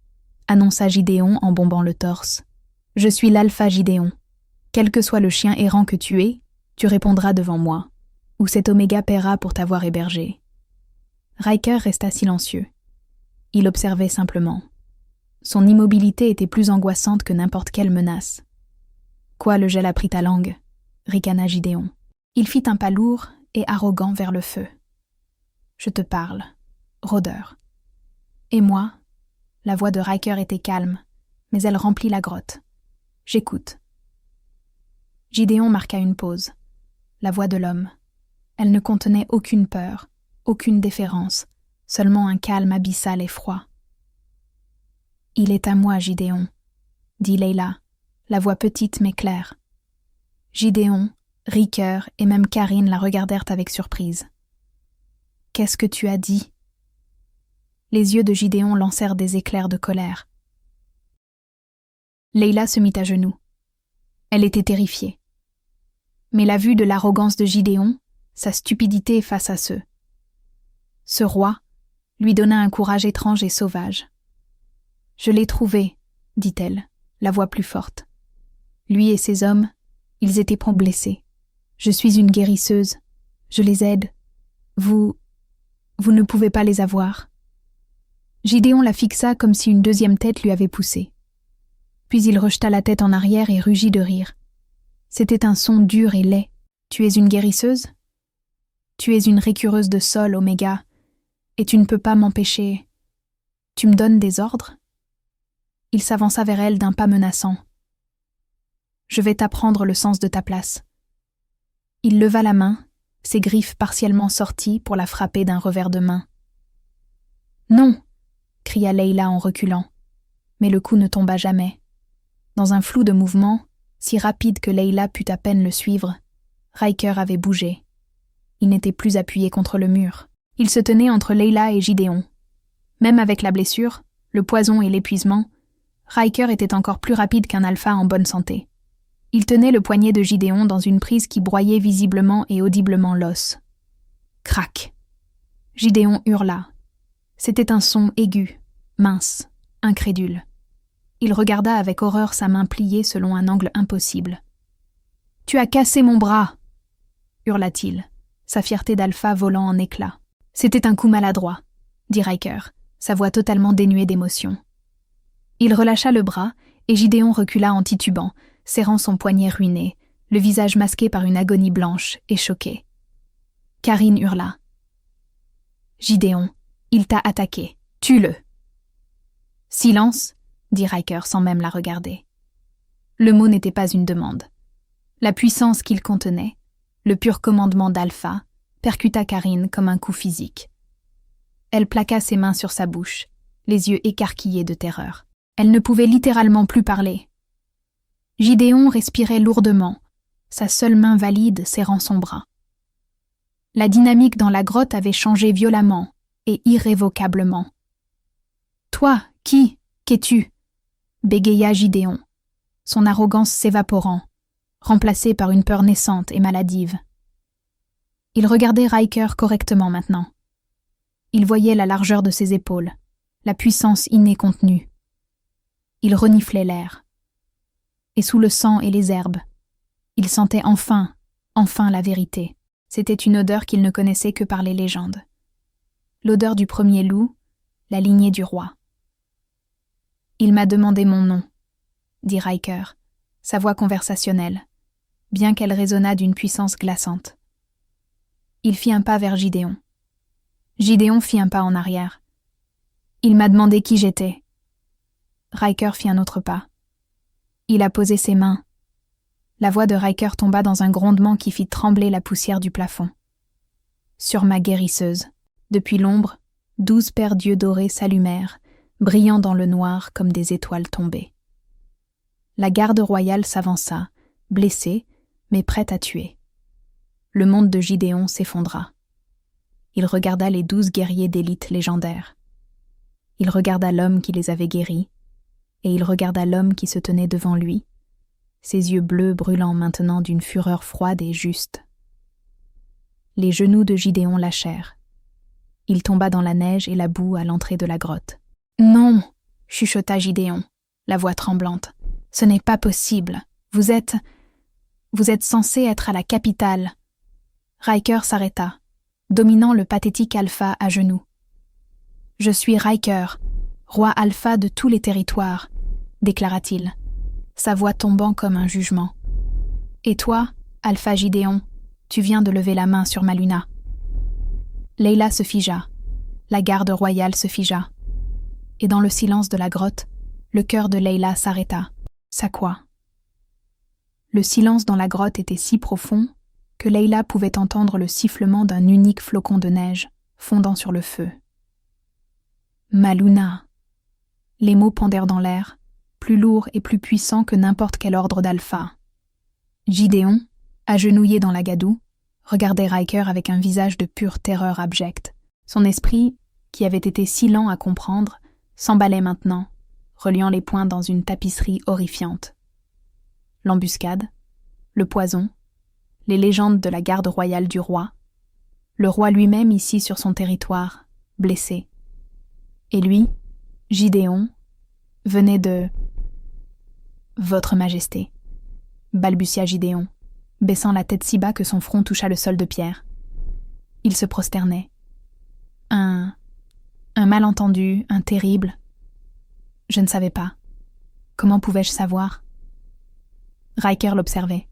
annonça Gideon en bombant le torse. « Je suis l'Alpha Gideon. Quel que soit le chien errant que tu es, tu répondras devant moi, ou cet Oméga paiera pour t'avoir hébergé. » Riker resta silencieux. Il observait simplement. Son immobilité était plus angoissante que n'importe quelle menace. « Quoi, le gel a pris ta langue ?» ricana Gideon. Il fit un pas lourd et arrogant vers le feu. « Je te parle, rôdeur. » Et moi, la voix de Riker était calme, mais elle remplit la grotte. « J'écoute. » Gideon marqua une pause. La voix de l'homme. Elle ne contenait aucune peur, aucune déférence, seulement un calme abyssal et froid. « Il est à moi, Gideon, » dit Leila, la voix petite mais claire. Gideon, Riker et même Karine la regardèrent avec surprise. « Qu'est-ce que tu as dit ?» Les yeux de Gideon lancèrent des éclairs de colère. Leila se mit à genoux. Elle était terrifiée. Mais la vue de l'arrogance de Gideon, sa stupidité face à ce roi, lui donna un courage étrange et sauvage. « Je l'ai trouvé, » dit-elle, la voix plus forte. Lui et ses hommes, ils étaient blessés. Je suis une guérisseuse. Je les aide. Vous ne pouvez pas les avoir. Gideon la fixa comme si une deuxième tête lui avait poussé. Puis il rejeta la tête en arrière et rugit de rire. C'était un son dur et laid. Tu es une guérisseuse ? Tu es une récureuse de sol, Oméga, et tu ne peux pas m'empêcher. Tu me donnes des ordres ? Il s'avança vers elle d'un pas menaçant. Je vais t'apprendre le sens de ta place. Il leva la main, ses griffes partiellement sorties pour la frapper d'un revers de main. Non, cria Leila en reculant, mais le coup ne tomba jamais. Dans un flou de mouvements, si rapide que Leila put à peine le suivre, Riker avait bougé. Il n'était plus appuyé contre le mur. Il se tenait entre Leila et Gideon. Même avec la blessure, le poison et l'épuisement, Riker était encore plus rapide qu'un alpha en bonne santé. Il tenait le poignet de Gideon dans une prise qui broyait visiblement et audiblement l'os. Crac! Gideon hurla. C'était un son aigu, mince, incrédule. Il regarda avec horreur sa main pliée selon un angle impossible. « Tu as cassé mon bras !» hurla-t-il, sa fierté d'alpha volant en éclats. « C'était un coup maladroit », dit Riker, sa voix totalement dénuée d'émotion. Il relâcha le bras Et Gideon recula en titubant, serrant son poignet ruiné, le visage masqué par une agonie blanche et choqué. Karine hurla. « Gideon, il t'a attaqué. Tue-le !» « Silence !» dit Riker sans même la regarder. Le mot n'était pas une demande. La puissance qu'il contenait, le pur commandement d'Alpha, percuta Karine comme un coup physique. Elle plaqua ses mains sur sa bouche, les yeux écarquillés de terreur. Elle ne pouvait littéralement plus parler. Gideon respirait lourdement, sa seule main valide serrant son bras. La dynamique dans la grotte avait changé violemment et irrévocablement. « Toi, qui? Qu'es-tu » bégaya Gideon, son arrogance s'évaporant, remplacée par une peur naissante et maladive. Il regardait Riker correctement maintenant. Il voyait la largeur de ses épaules, la puissance innée contenue. Il reniflait l'air. Et sous le sang et les herbes, il sentait enfin la vérité. C'était une odeur qu'il ne connaissait que par les légendes. L'odeur du premier loup, la lignée du roi. « Il m'a demandé mon nom », dit Riker, sa voix conversationnelle, bien qu'elle résonnât d'une puissance glaçante. Il fit un pas vers Gideon. Gideon fit un pas en arrière. Il m'a demandé qui j'étais. Riker fit un autre pas. Il a posé ses mains. La voix de Riker tomba dans un grondement qui fit trembler la poussière du plafond. Sur ma guérisseuse, depuis l'ombre, 12 paires d'yeux dorés s'allumèrent, brillant dans le noir comme des étoiles tombées. La garde royale s'avança, blessée, mais prête à tuer. Le monde de Gideon s'effondra. Il regarda les 12 guerriers d'élite légendaires. Il regarda l'homme qui les avait guéris, et il regarda l'homme qui se tenait devant lui, ses yeux bleus brûlant maintenant d'une fureur froide et juste. Les genoux de Gideon lâchèrent. Il tomba dans la neige et la boue à l'entrée de la grotte. « Non !» chuchota Gideon, la voix tremblante. « Ce n'est pas possible. Vous êtes censé être à la capitale. » Riker s'arrêta, dominant le pathétique Alpha à genoux. « Je suis Riker, roi Alpha de tous les territoires, » déclara-t-il, sa voix tombant comme un jugement. « Et toi, Alpha Gideon, tu viens de lever la main sur Maluna. » Layla se figea, la garde royale se figea, et dans le silence de la grotte, le cœur de Layla s'arrêta. Ça quoi? Le silence dans la grotte était si profond que Layla pouvait entendre le sifflement d'un unique flocon de neige fondant sur le feu. Maluna. Les mots pendèrent dans l'air, plus lourds et plus puissants que n'importe quel ordre d'Alpha. Gideon, agenouillé dans la gadoue, regardait Riker avec un visage de pure terreur abjecte. Son esprit, qui avait été si lent à comprendre, s'emballait maintenant, reliant les points dans une tapisserie horrifiante. L'embuscade, le poison, les légendes de la garde royale du roi, le roi lui-même ici sur son territoire, blessé. Et lui, Gideon, venait de... « Votre Majesté », balbutia Gideon, baissant la tête si bas que son front toucha le sol de pierre. Il se prosternait. Un malentendu, un terrible. Je ne savais pas. Comment pouvais-je savoir? Riker l'observait.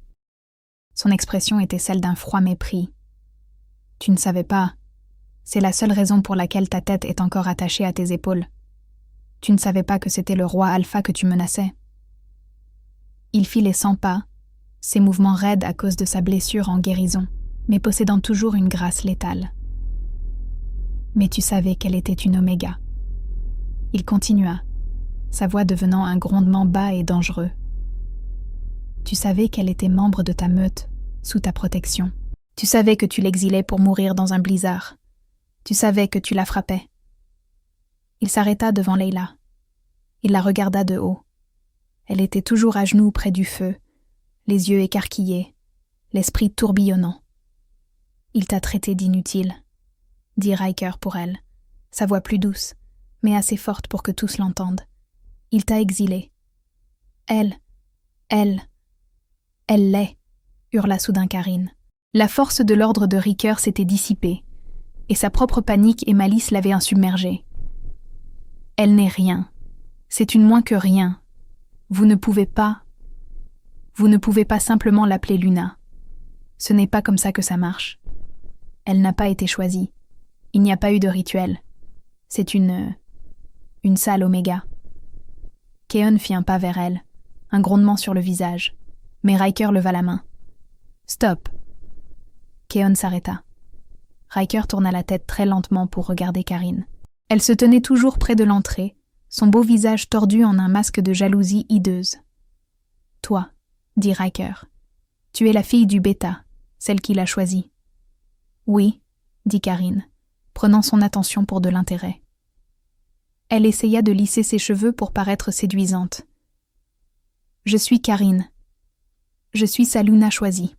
Son expression était celle d'un froid mépris. Tu ne savais pas. C'est la seule raison pour laquelle ta tête est encore attachée à tes épaules. Tu ne savais pas que c'était le roi Alpha que tu menaçais. Il fit les 100 pas, ses mouvements raides à cause de sa blessure en guérison, mais possédant toujours une grâce létale. Mais tu savais qu'elle était une oméga. Il continua, sa voix devenant un grondement bas et dangereux. Tu savais qu'elle était membre de ta meute, sous ta protection. Tu savais que tu l'exilais pour mourir dans un blizzard. Tu savais que tu la frappais. Il s'arrêta devant Layla. Il la regarda de haut. Elle était toujours à genoux près du feu, les yeux écarquillés, l'esprit tourbillonnant. « Il t'a traité d'inutile », dit Riker pour elle, sa voix plus douce, mais assez forte pour que tous l'entendent. « Il t'a exilé. »« Elle l'est », hurla soudain Karine. La force de l'ordre de Riker s'était dissipée, et sa propre panique et malice l'avaient insubmergée. « Elle n'est rien. C'est une moins que rien. Vous ne pouvez pas simplement l'appeler Luna. Ce n'est pas comme ça que ça marche. Elle n'a pas été choisie. Il n'y a pas eu de rituel. C'est une sale Oméga. Keon fit un pas vers elle, un grondement sur le visage, mais Riker leva la main. Stop. Keon s'arrêta. Riker tourna la tête très lentement pour regarder Karine. Elle se tenait toujours près de l'entrée, son beau visage tordu en un masque de jalousie hideuse. Toi, dit Riker, tu es la fille du bêta, celle qu'il a choisie. Oui, dit Karine, prenant son attention pour de l'intérêt. Elle essaya de lisser ses cheveux pour paraître séduisante. Je suis Karine. Je suis sa Luna choisie.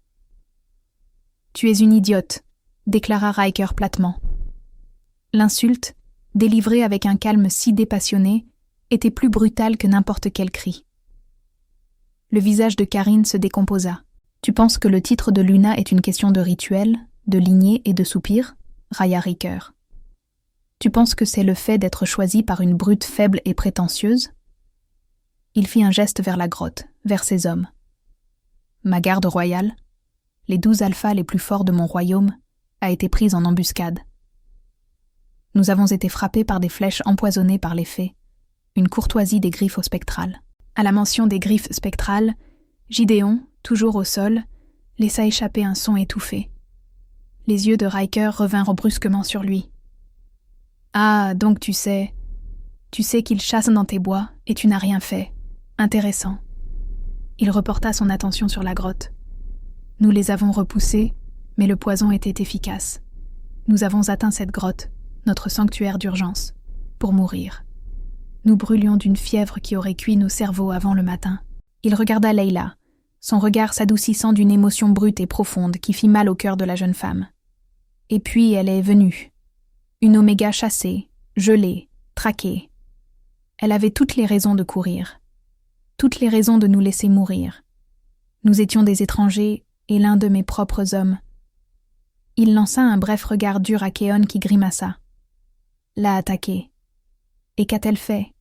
Tu es une idiote, déclara Riker platement. L'insulte, délivrée avec un calme si dépassionné, était plus brutale que n'importe quel cri. Le visage de Karine se décomposa. Tu penses que le titre de Luna est une question de rituel, de lignée et de soupir, railla Riker. Tu penses que c'est le fait d'être choisi par une brute faible et prétentieuse? Il fit un geste vers la grotte, vers ses hommes. Ma garde royale, les 12 alphas les plus forts de mon royaume, a été prise en embuscade. Nous avons été frappés par des flèches empoisonnées par les fées, une courtoisie des griffes spectrales. À la mention des griffes spectrales, Gideon, toujours au sol, laissa échapper un son étouffé. Les yeux de Riker revinrent brusquement sur lui. Ah, donc tu sais qu'il chasse dans tes bois et tu n'as rien fait. Intéressant. Il reporta son attention sur la grotte. Nous les avons repoussés, mais le poison était efficace. Nous avons atteint cette grotte, notre sanctuaire d'urgence, pour mourir. Nous brûlions d'une fièvre qui aurait cuit nos cerveaux avant le matin. Il regarda Layla, son regard s'adoucissant d'une émotion brute et profonde qui fit mal au cœur de la jeune femme. Et puis elle est venue. Une Oméga chassée, gelée, traquée. Elle avait toutes les raisons de courir. Toutes les raisons de nous laisser mourir. Nous étions des étrangers et l'un de mes propres hommes. Il lança un bref regard dur à Keon qui grimaça. L'a attaquée. Et qu'a-t-elle fait?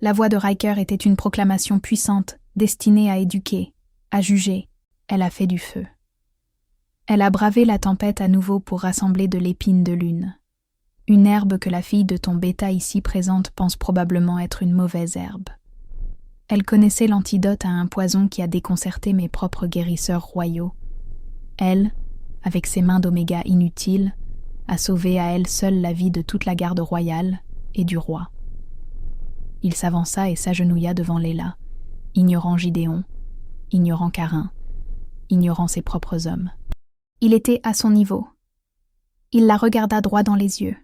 La voix de Riker était une proclamation puissante, destinée à éduquer, à juger. Elle a fait du feu. Elle a bravé la tempête à nouveau pour rassembler de l'épine de lune. Une herbe que la fille de ton bêta ici présente pense probablement être une mauvaise herbe. Elle connaissait l'antidote à un poison qui a déconcerté mes propres guérisseurs royaux. Elle, avec ses mains d'Oméga inutiles, a sauvé à elle seule la vie de toute la garde royale et du roi. Il s'avança et s'agenouilla devant Layla, ignorant Gideon, ignorant Karin, ignorant ses propres hommes. Il était à son niveau. Il la regarda droit dans les yeux.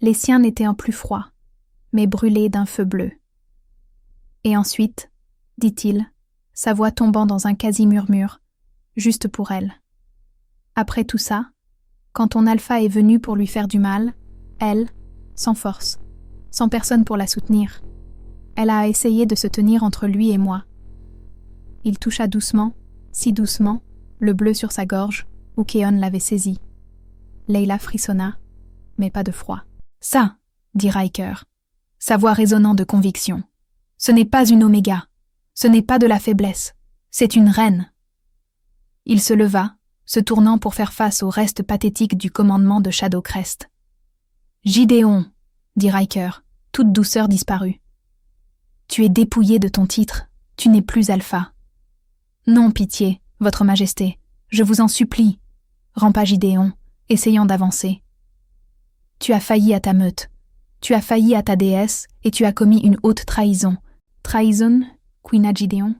Les siens n'étaient en plus froids, mais brûlés d'un feu bleu. Et ensuite, dit-il, sa voix tombant dans un quasi-murmure, juste pour elle. Après tout ça, quand ton alpha est venu pour lui faire du mal, elle, sans force, sans personne pour la soutenir, elle a essayé de se tenir entre lui et moi. Il toucha doucement, si doucement, le bleu sur sa gorge, où Keon l'avait saisi. Layla frissonna, mais pas de froid. Ça, dit Riker, sa voix résonnant de conviction. Ce n'est pas une Oméga, ce n'est pas de la faiblesse, c'est une reine. Il se leva, se tournant pour faire face au reste pathétique du commandement de Shadowcrest. Gideon, dit Riker, toute douceur disparue. Tu es dépouillé de ton titre, tu n'es plus alpha. Non, pitié, votre majesté, je vous en supplie, rampa Gideon, essayant d'avancer. Tu as failli à ta meute, tu as failli à ta déesse et tu as commis une haute trahison. Trahison, quina Gideon?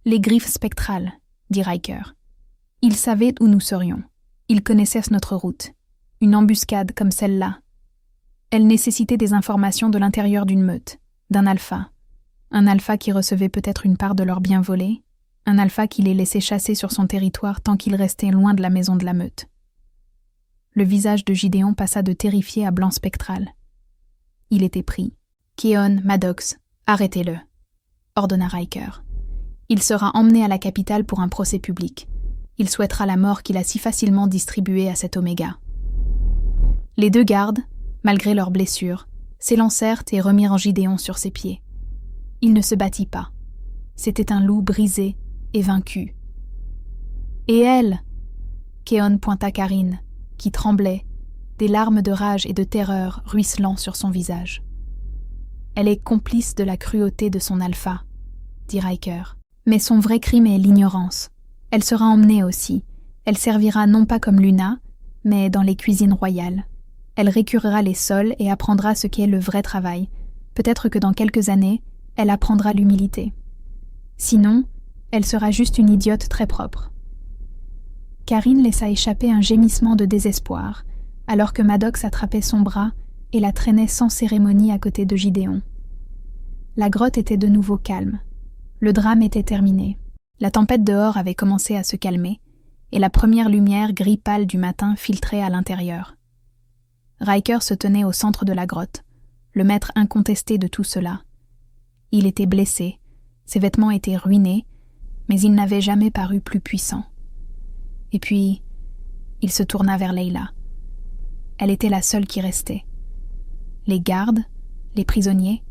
Les griffes spectrales, dit Riker. Ils savaient où nous serions. Ils connaissaient notre route. Une embuscade comme celle-là. Elle nécessitait des informations de l'intérieur d'une meute, d'un alpha. Un alpha qui recevait peut-être une part de leurs biens volés, un alpha qui les laissait chasser sur son territoire tant qu'ils restaient loin de la maison de la meute. Le visage de Gideon passa de terrifié à blanc spectral. Il était pris. Keon, Maddox, arrêtez-le, ordonna Riker. Il sera emmené à la capitale pour un procès public. Il souhaitera la mort qu'il a si facilement distribuée à cet Oméga. Les deux gardes, malgré leurs blessures, s'élancèrent et remirent Gideon sur ses pieds. Il ne se battit pas. C'était un loup brisé et vaincu. Et elle? Keon pointa Karine, qui tremblait, des larmes de rage et de terreur ruisselant sur son visage. Elle est complice de la cruauté de son alpha, dit Riker. Mais son vrai crime est l'ignorance. Elle sera emmenée aussi. Elle servira non pas comme Luna, mais dans les cuisines royales. Elle récurera les sols et apprendra ce qu'est le vrai travail. Peut-être que dans quelques années, elle apprendra l'humilité. Sinon, elle sera juste une idiote très propre. Karine laissa échapper un gémissement de désespoir, alors que Maddox attrapait son bras et la traînait sans cérémonie à côté de Gideon. La grotte était de nouveau calme. Le drame était terminé. La tempête dehors avait commencé à se calmer, et la première lumière gris pâle du matin filtrait à l'intérieur. Riker se tenait au centre de la grotte, le maître incontesté de tout cela. Il était blessé, ses vêtements étaient ruinés, mais il n'avait jamais paru plus puissant. Et puis, il se tourna vers Layla. Elle était la seule qui restait. Les gardes, les prisonniers,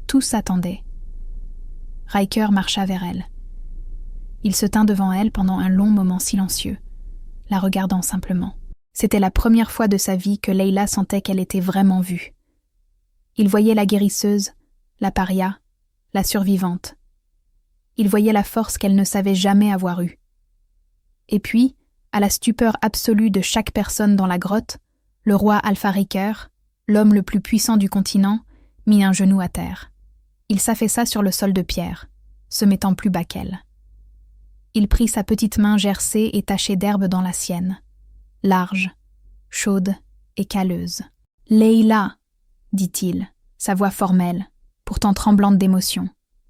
tous attendaient. Riker marcha vers elle. Il se tint devant elle pendant un long moment silencieux, la regardant simplement. C'était la première fois de sa vie que Layla sentait qu'elle était vraiment vue. Il voyait la guérisseuse, la paria, la survivante. Il voyait la force qu'elle ne savait jamais avoir eue. Et puis, à la stupeur absolue de chaque personne dans la grotte, le roi Alpha Riker, l'homme le plus puissant du continent, mit un genou à terre. Il s'affaissa sur le sol de pierre, se mettant plus bas qu'elle. Il prit sa petite main gercée et tachée d'herbe dans la sienne, large, chaude et calleuse. « Layla !» dit-il, sa voix formelle, pourtant tremblante d'émotion.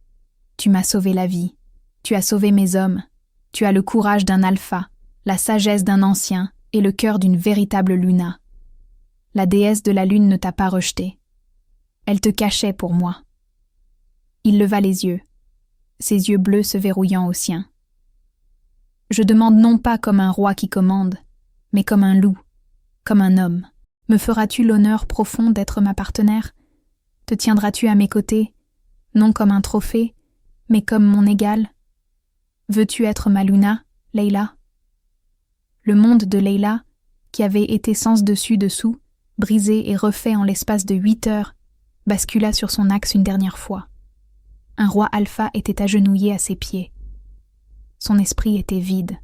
« Tu m'as sauvé la vie, tu as sauvé mes hommes, tu as le courage d'un alpha, la sagesse d'un ancien et le cœur d'une véritable Luna. La déesse de la lune ne t'a pas rejeté. Elle te cachait pour moi. » Il leva les yeux, ses yeux bleus se verrouillant aux siens. « Je demande non pas comme un roi qui commande, mais comme un loup, comme un homme. Me feras-tu l'honneur profond d'être ma partenaire? Te tiendras-tu à mes côtés, non comme un trophée, mais comme mon égal? Veux-tu être ma Luna, Layla ?» Le monde de Layla, qui avait été sens dessus dessous, brisé et refait en l'espace de 8 heures, bascula sur son axe une dernière fois. Un roi alpha était agenouillé à ses pieds. Son esprit était vide.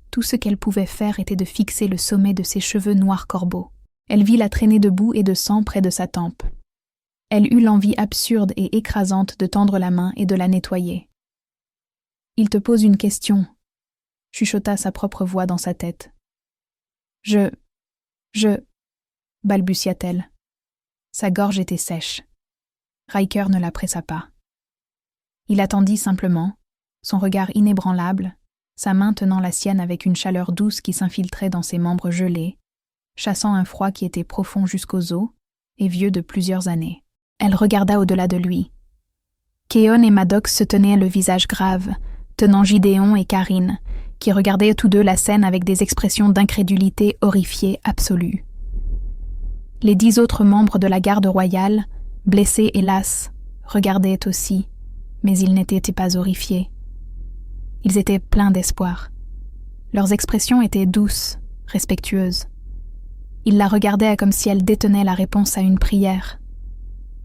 Tout ce qu'elle pouvait faire était de fixer le sommet de ses cheveux noirs corbeaux. Elle vit la traînée de boue et de sang près de sa tempe. Elle eut l'envie absurde et écrasante de tendre la main et de la nettoyer. « Il te pose une question », chuchota sa propre voix dans sa tête. « Je... balbutia-t-elle. Sa gorge était sèche. Riker ne la pressa pas. Il attendit simplement, son regard inébranlable, sa main tenant la sienne avec une chaleur douce qui s'infiltrait dans ses membres gelés, chassant un froid qui était profond jusqu'aux os et vieux de plusieurs années. Elle regarda au-delà de lui. Keon et Maddox se tenaient le visage grave, tenant Gideon et Karine, qui regardaient tous deux la scène avec des expressions d'incrédulité horrifiée absolue. Les 10 autres membres de la garde royale, blessés hélas, regardaient aussi, mais ils n'étaient pas horrifiés. Ils étaient pleins d'espoir. Leurs expressions étaient douces, respectueuses. Ils la regardaient comme si elle détenait la réponse à une prière.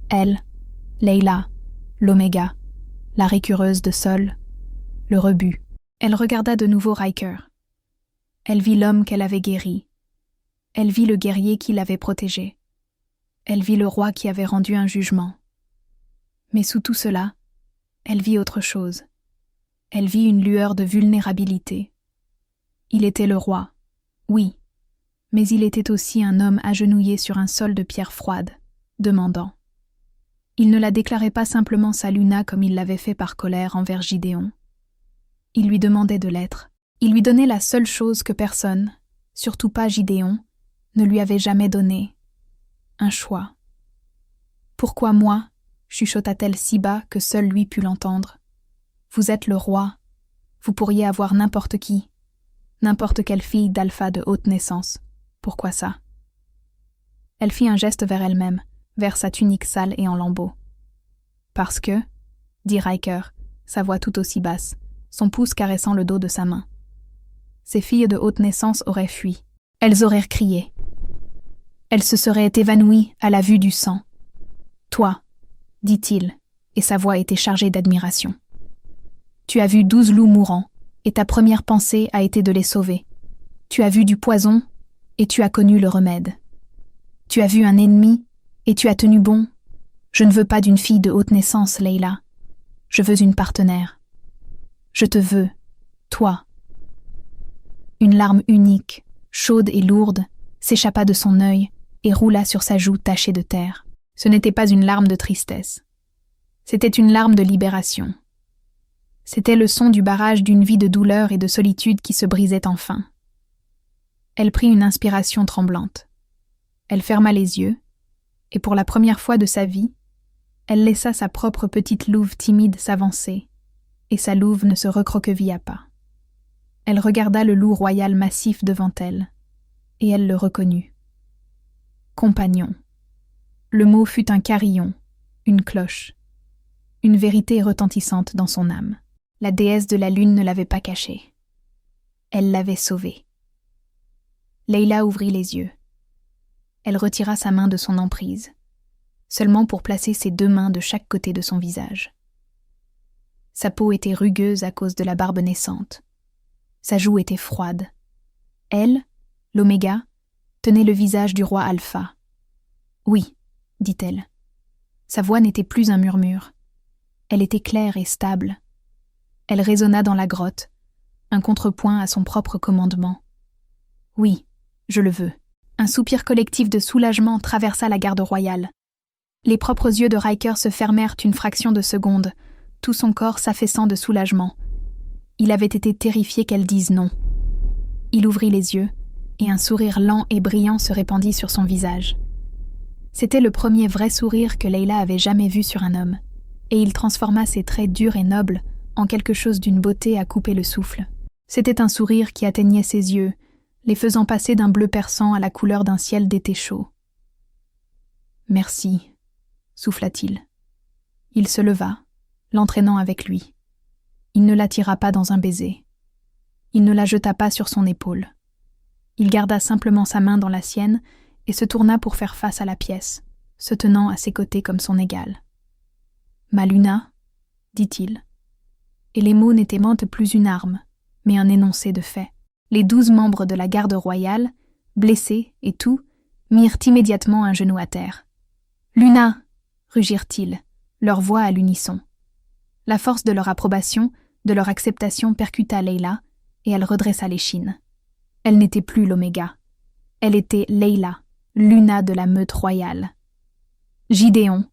Elle, Layla, l'Oméga, la récureuse de Sol, le rebut. Elle regarda de nouveau Riker. Elle vit l'homme qu'elle avait guéri. Elle vit le guerrier qui l'avait protégé. Elle vit le roi qui avait rendu un jugement. Mais sous tout cela, elle vit autre chose. Elle vit une lueur de vulnérabilité. Il était le roi, oui, mais il était aussi un homme agenouillé sur un sol de pierre froide, demandant. Il ne la déclarait pas simplement sa Luna comme il l'avait fait par colère envers Gideon. Il lui demandait de l'être. Il lui donnait la seule chose que personne, surtout pas Gideon, ne lui avait jamais donnée. Un choix. « Pourquoi moi ?» chuchota-t-elle si bas que seul lui put l'entendre. « Vous êtes le roi. Vous pourriez avoir n'importe qui. N'importe quelle fille d'alpha de haute naissance. Pourquoi ça ?» Elle fit un geste vers elle-même, vers sa tunique sale et en lambeaux. « Parce que, dit Riker, sa voix tout aussi basse, son pouce caressant le dos de sa main. Ces filles de haute naissance auraient fui. Elles auraient crié. Elles se seraient évanouies à la vue du sang. « Toi, » dit-il, et sa voix était chargée d'admiration. « Tu as vu 12 loups mourants, et ta première pensée a été de les sauver. Tu as vu du poison, et tu as connu le remède. Tu as vu un ennemi, et tu as tenu bon. Je ne veux pas d'une fille de haute naissance, Leila. Je veux une partenaire. Je te veux, toi. » Une larme unique, chaude et lourde, s'échappa de son œil et roula sur sa joue tachée de terre. Ce n'était pas une larme de tristesse. C'était une larme de libération. C'était le son du barrage d'une vie de douleur et de solitude qui se brisait enfin. Elle prit une inspiration tremblante. Elle ferma les yeux, et pour la première fois de sa vie, elle laissa sa propre petite louve timide s'avancer, et sa louve ne se recroquevilla pas. Elle regarda le loup royal massif devant elle, et elle le reconnut. Compagnon. Le mot fut un carillon, une cloche, une vérité retentissante dans son âme. La déesse de la lune ne l'avait pas caché. Elle l'avait sauvé. Leila ouvrit les yeux. Elle retira sa main de son emprise, seulement pour placer ses 2 mains de chaque côté de son visage. Sa peau était rugueuse à cause de la barbe naissante. Sa joue était froide. Elle, l'Oméga, tenait le visage du roi Alpha. « Oui, » dit-elle. Sa voix n'était plus un murmure. Elle était claire et stable. Elle résonna dans la grotte, un contrepoint à son propre commandement. « Oui, je le veux. » Un soupir collectif de soulagement traversa la garde royale. Les propres yeux de Riker se fermèrent une fraction de seconde, tout son corps s'affaissant de soulagement. Il avait été terrifié qu'elle dise non. Il ouvrit les yeux, et un sourire lent et brillant se répandit sur son visage. C'était le premier vrai sourire que Leila avait jamais vu sur un homme, et il transforma ses traits durs et nobles en quelque chose d'une beauté à couper le souffle. C'était un sourire qui atteignait ses yeux, les faisant passer d'un bleu perçant à la couleur d'un ciel d'été chaud. « Merci », souffla-t-il. Il se leva, l'entraînant avec lui. Il ne la tira pas dans un baiser. Il ne la jeta pas sur son épaule. Il garda simplement sa main dans la sienne et se tourna pour faire face à la pièce, se tenant à ses côtés comme son égal. « Ma Luna », dit-il. Et les mots n'étaient plus une arme, mais un énoncé de fait. Les 12 membres de la garde royale, blessés et tout, mirent immédiatement un genou à terre. « Luna !» rugirent-ils, leur voix à l'unisson. La force de leur approbation, de leur acceptation percuta Leila, et elle redressa l'échine. Elle n'était plus l'Oméga. Elle était Leila, Luna de la meute royale. « Gideon !»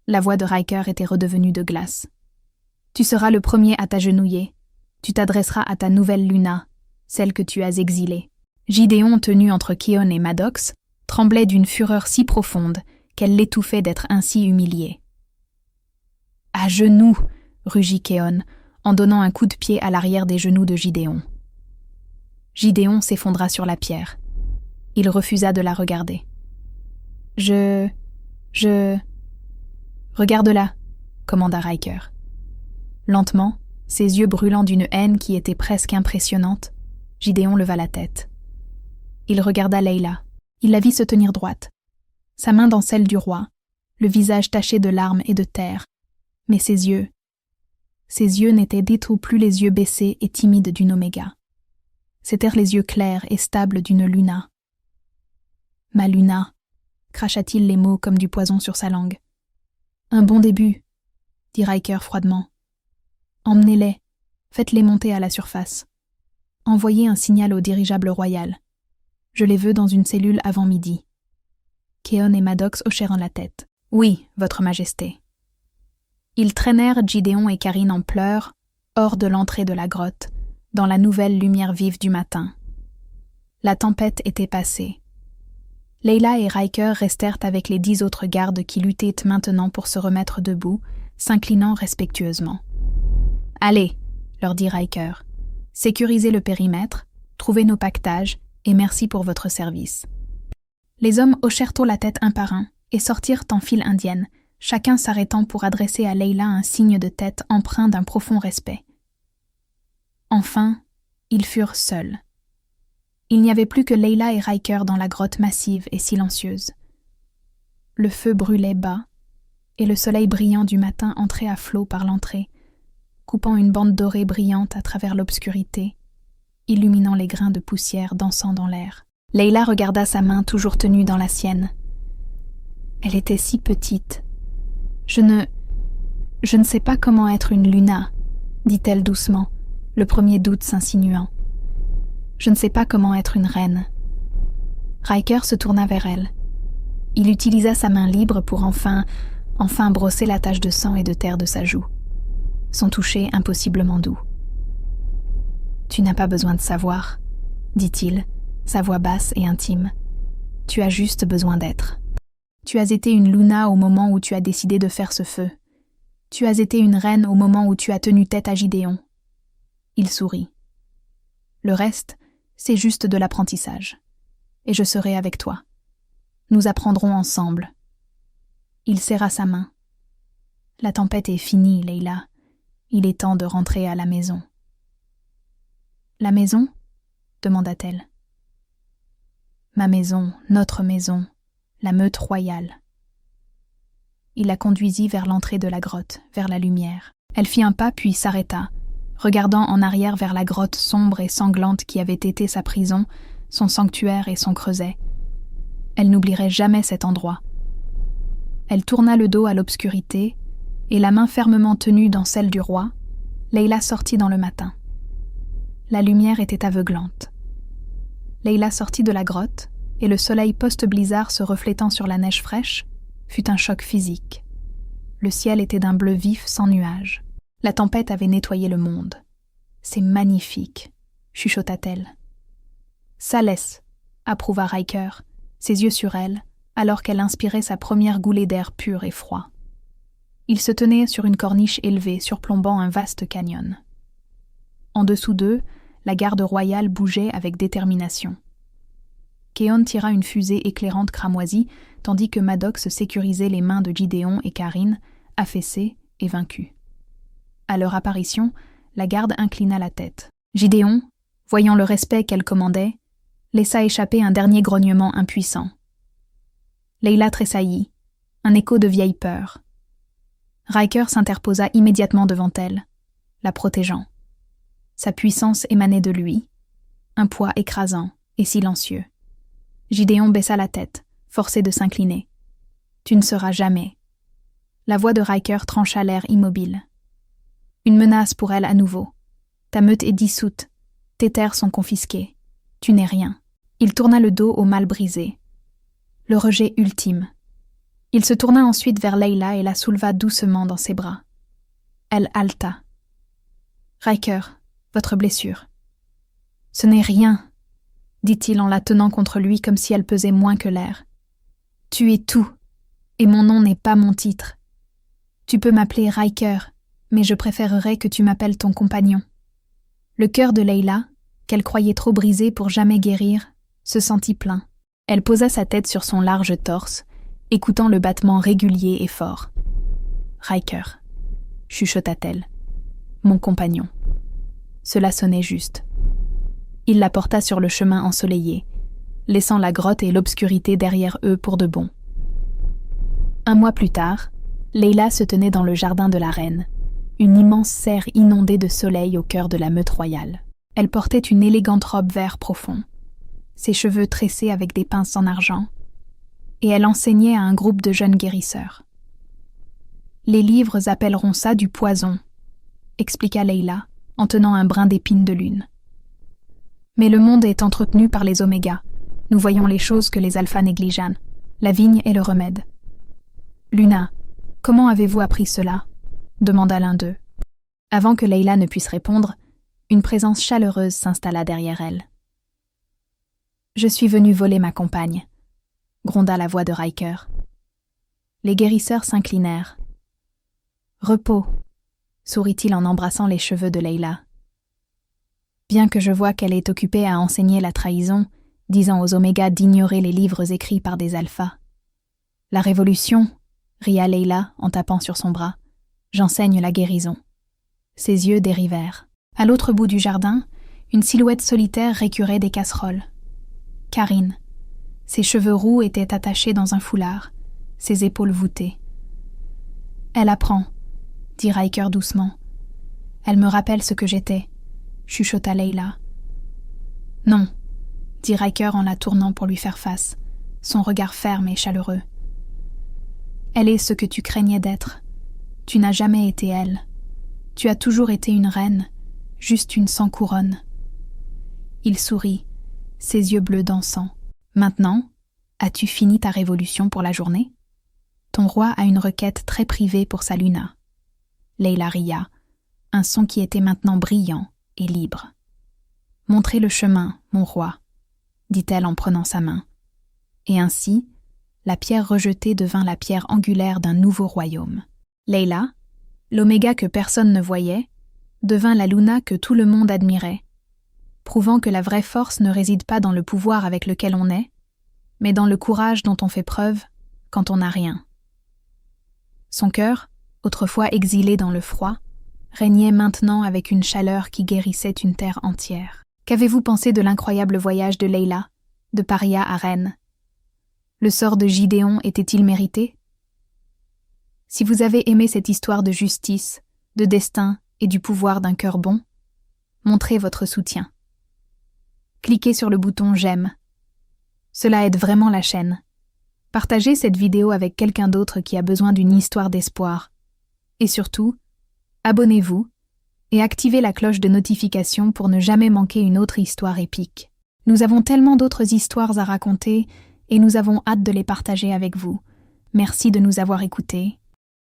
La voix de Riker était redevenue de glace. « Tu seras le premier à t'agenouiller. Tu t'adresseras à ta nouvelle Luna, celle que tu as exilée. » Gideon, tenu entre Keon et Maddox, tremblait d'une fureur si profonde qu'elle l'étouffait d'être ainsi humiliée. « À genoux !» rugit Keon, en donnant un coup de pied à l'arrière des genoux de Gideon. Gideon s'effondra sur la pierre. Il refusa de la regarder. « Je... Regarde-la !» commanda Riker. Lentement, ses yeux brûlant d'une haine qui était presque impressionnante, Gideon leva la tête. Il regarda Leila. Il la vit se tenir droite, sa main dans celle du roi, le visage taché de larmes et de terre. Mais ses yeux n'étaient du tout plus les yeux baissés et timides d'une Oméga. C'étaient les yeux clairs et stables d'une Luna. « Ma Luna !» cracha-t-il les mots comme du poison sur sa langue. « Un bon début !» dit Riker froidement. « Emmenez-les, faites-les monter à la surface. Envoyez un signal au dirigeable royal. Je les veux dans une cellule avant midi. » Keon et Maddox hochèrent la tête. « Oui, Votre Majesté. » Ils traînèrent Gideon et Karine en pleurs, hors de l'entrée de la grotte, dans la nouvelle lumière vive du matin. La tempête était passée. Leila et Riker restèrent avec les 10 autres gardes qui luttaient maintenant pour se remettre debout, s'inclinant respectueusement. « Allez !» leur dit Riker. « Sécurisez le périmètre, trouvez nos pactages, et merci pour votre service. » Les hommes hochèrent tôt la tête un par un et sortirent en file indienne, chacun s'arrêtant pour adresser à Leila un signe de tête empreint d'un profond respect. Enfin, ils furent seuls. Il n'y avait plus que Leila et Riker dans la grotte massive et silencieuse. Le feu brûlait bas, et le soleil brillant du matin entrait à flot par l'entrée, coupant une bande dorée brillante à travers l'obscurité, illuminant les grains de poussière dansant dans l'air. Leila regarda sa main toujours tenue dans la sienne. Elle était si petite. Je ne sais pas comment être une Luna, dit-elle doucement, le premier doute s'insinuant. Je ne sais pas comment être une reine. Riker se tourna vers elle. Il utilisa sa main libre pour enfin brosser la tache de sang et de terre de sa joue. Son toucher impossiblement doux. « Tu n'as pas besoin de savoir, » dit-il, sa voix basse et intime. « Tu as juste besoin d'être. Tu as été une Luna au moment où tu as décidé de faire ce feu. Tu as été une reine au moment où tu as tenu tête à Gideon. » Il sourit. « Le reste, c'est juste de l'apprentissage. Et je serai avec toi. Nous apprendrons ensemble. » Il serra sa main. « La tempête est finie, Leila. Il est temps de rentrer à la maison. » « La maison ?» demanda-t-elle. « Ma maison, notre maison, la meute royale. » Il la conduisit vers l'entrée de la grotte, vers la lumière. Elle fit un pas puis s'arrêta, regardant en arrière vers la grotte sombre et sanglante qui avait été sa prison, son sanctuaire et son creuset. Elle n'oublierait jamais cet endroit. Elle tourna le dos à l'obscurité, et la main fermement tenue dans celle du roi, Leila sortit dans le matin. La lumière était aveuglante. Leila sortit de la grotte, et le soleil post-blizzard se reflétant sur la neige fraîche fut un choc physique. Le ciel était d'un bleu vif sans nuages. La tempête avait nettoyé le monde. « C'est magnifique », chuchota-t-elle. « Ça laisse », approuva Riker, ses yeux sur elle, alors qu'elle inspirait sa première goulée d'air pur et froid. Ils se tenaient sur une corniche élevée surplombant un vaste canyon. En dessous d'eux, la garde royale bougeait avec détermination. Keon tira une fusée éclairante cramoisie, tandis que Maddox sécurisait les mains de Gideon et Karine, affaissés et vaincus. À leur apparition, la garde inclina la tête. Gideon, voyant le respect qu'elle commandait, laissa échapper un dernier grognement impuissant. Leila tressaillit, un écho de vieille peur. Riker s'interposa immédiatement devant elle, la protégeant. Sa puissance émanait de lui, un poids écrasant et silencieux. Gideon baissa la tête, forcé de s'incliner. « Tu ne seras jamais. » La voix de Riker trancha l'air immobile. « Une menace pour elle à nouveau. Ta meute est dissoute. Tes terres sont confisquées. Tu n'es rien. » Il tourna le dos au mal brisé. Le rejet ultime. Il se tourna ensuite vers Leila et la souleva doucement dans ses bras. Elle haleta. « Riker, votre blessure. »« Ce n'est rien, » dit-il en la tenant contre lui comme si elle pesait moins que l'air. « Tu es tout, et mon nom n'est pas mon titre. Tu peux m'appeler Riker, mais je préférerais que tu m'appelles ton compagnon. » Le cœur de Leila, qu'elle croyait trop brisé pour jamais guérir, se sentit plein. Elle posa sa tête sur son large torse, écoutant le battement régulier et fort. « Riker, » chuchota-t-elle, « mon compagnon. » Cela sonnait juste. Il la porta sur le chemin ensoleillé, laissant la grotte et l'obscurité derrière eux pour de bon. Un mois plus tard, Leila se tenait dans le jardin de la reine, une immense serre inondée de soleil au cœur de la meute royale. Elle portait une élégante robe vert profond, ses cheveux tressés avec des pinces en argent, et elle enseignait à un groupe de jeunes guérisseurs. « Les livres appelleront ça du poison », expliqua Leila, en tenant un brin d'épine de lune. « Mais le monde est entretenu par les omégas. Nous voyons les choses que les alphas négligent, la vigne et le remède. »« Luna, comment avez-vous appris cela ?» demanda l'un d'eux. Avant que Leila ne puisse répondre, une présence chaleureuse s'installa derrière elle. « Je suis venue voler ma compagne », gronda la voix de Riker. Les guérisseurs s'inclinèrent. « Repos », sourit-il en embrassant les cheveux de Leila. Bien que je vois qu'elle est occupée à enseigner la trahison, disant aux omégas d'ignorer les livres écrits par des alphas. La révolution, ria Leila en tapant sur son bras. J'enseigne la guérison. Ses yeux dérivèrent. À l'autre bout du jardin, une silhouette solitaire récurait des casseroles. Karine. Ses cheveux roux étaient attachés dans un foulard, ses épaules voûtées. Elle apprend, dit Riker doucement. Elle me rappelle ce que j'étais, chuchota Leila. Non, dit Riker en la tournant pour lui faire face, son regard ferme et chaleureux. Elle est ce que tu craignais d'être. Tu n'as jamais été elle. Tu as toujours été une reine, juste une sans couronne. Il sourit, ses yeux bleus dansant. Maintenant, as-tu fini ta révolution pour la journée? Ton roi a une requête très privée pour sa Luna. Leila ria, un son qui était maintenant brillant et libre. Montrez le chemin, mon roi, dit-elle en prenant sa main. Et ainsi, la pierre rejetée devint la pierre angulaire d'un nouveau royaume. Leila, l'oméga que personne ne voyait, devint la Luna que tout le monde admirait, prouvant que la vraie force ne réside pas dans le pouvoir avec lequel on est, mais dans le courage dont on fait preuve quand on n'a rien. Son cœur, autrefois exilé dans le froid, régnait maintenant avec une chaleur qui guérissait une terre entière. Qu'avez-vous pensé de l'incroyable voyage de Leila, de Paria à Rennes? Le sort de Gideon était-il mérité? Si vous avez aimé cette histoire de justice, de destin et du pouvoir d'un cœur bon, montrez votre soutien. Cliquez sur le bouton « J'aime ». Cela aide vraiment la chaîne. Partagez cette vidéo avec quelqu'un d'autre qui a besoin d'une histoire d'espoir. Et surtout, abonnez-vous et activez la cloche de notification pour ne jamais manquer une autre histoire épique. Nous avons tellement d'autres histoires à raconter et nous avons hâte de les partager avec vous. Merci de nous avoir écoutés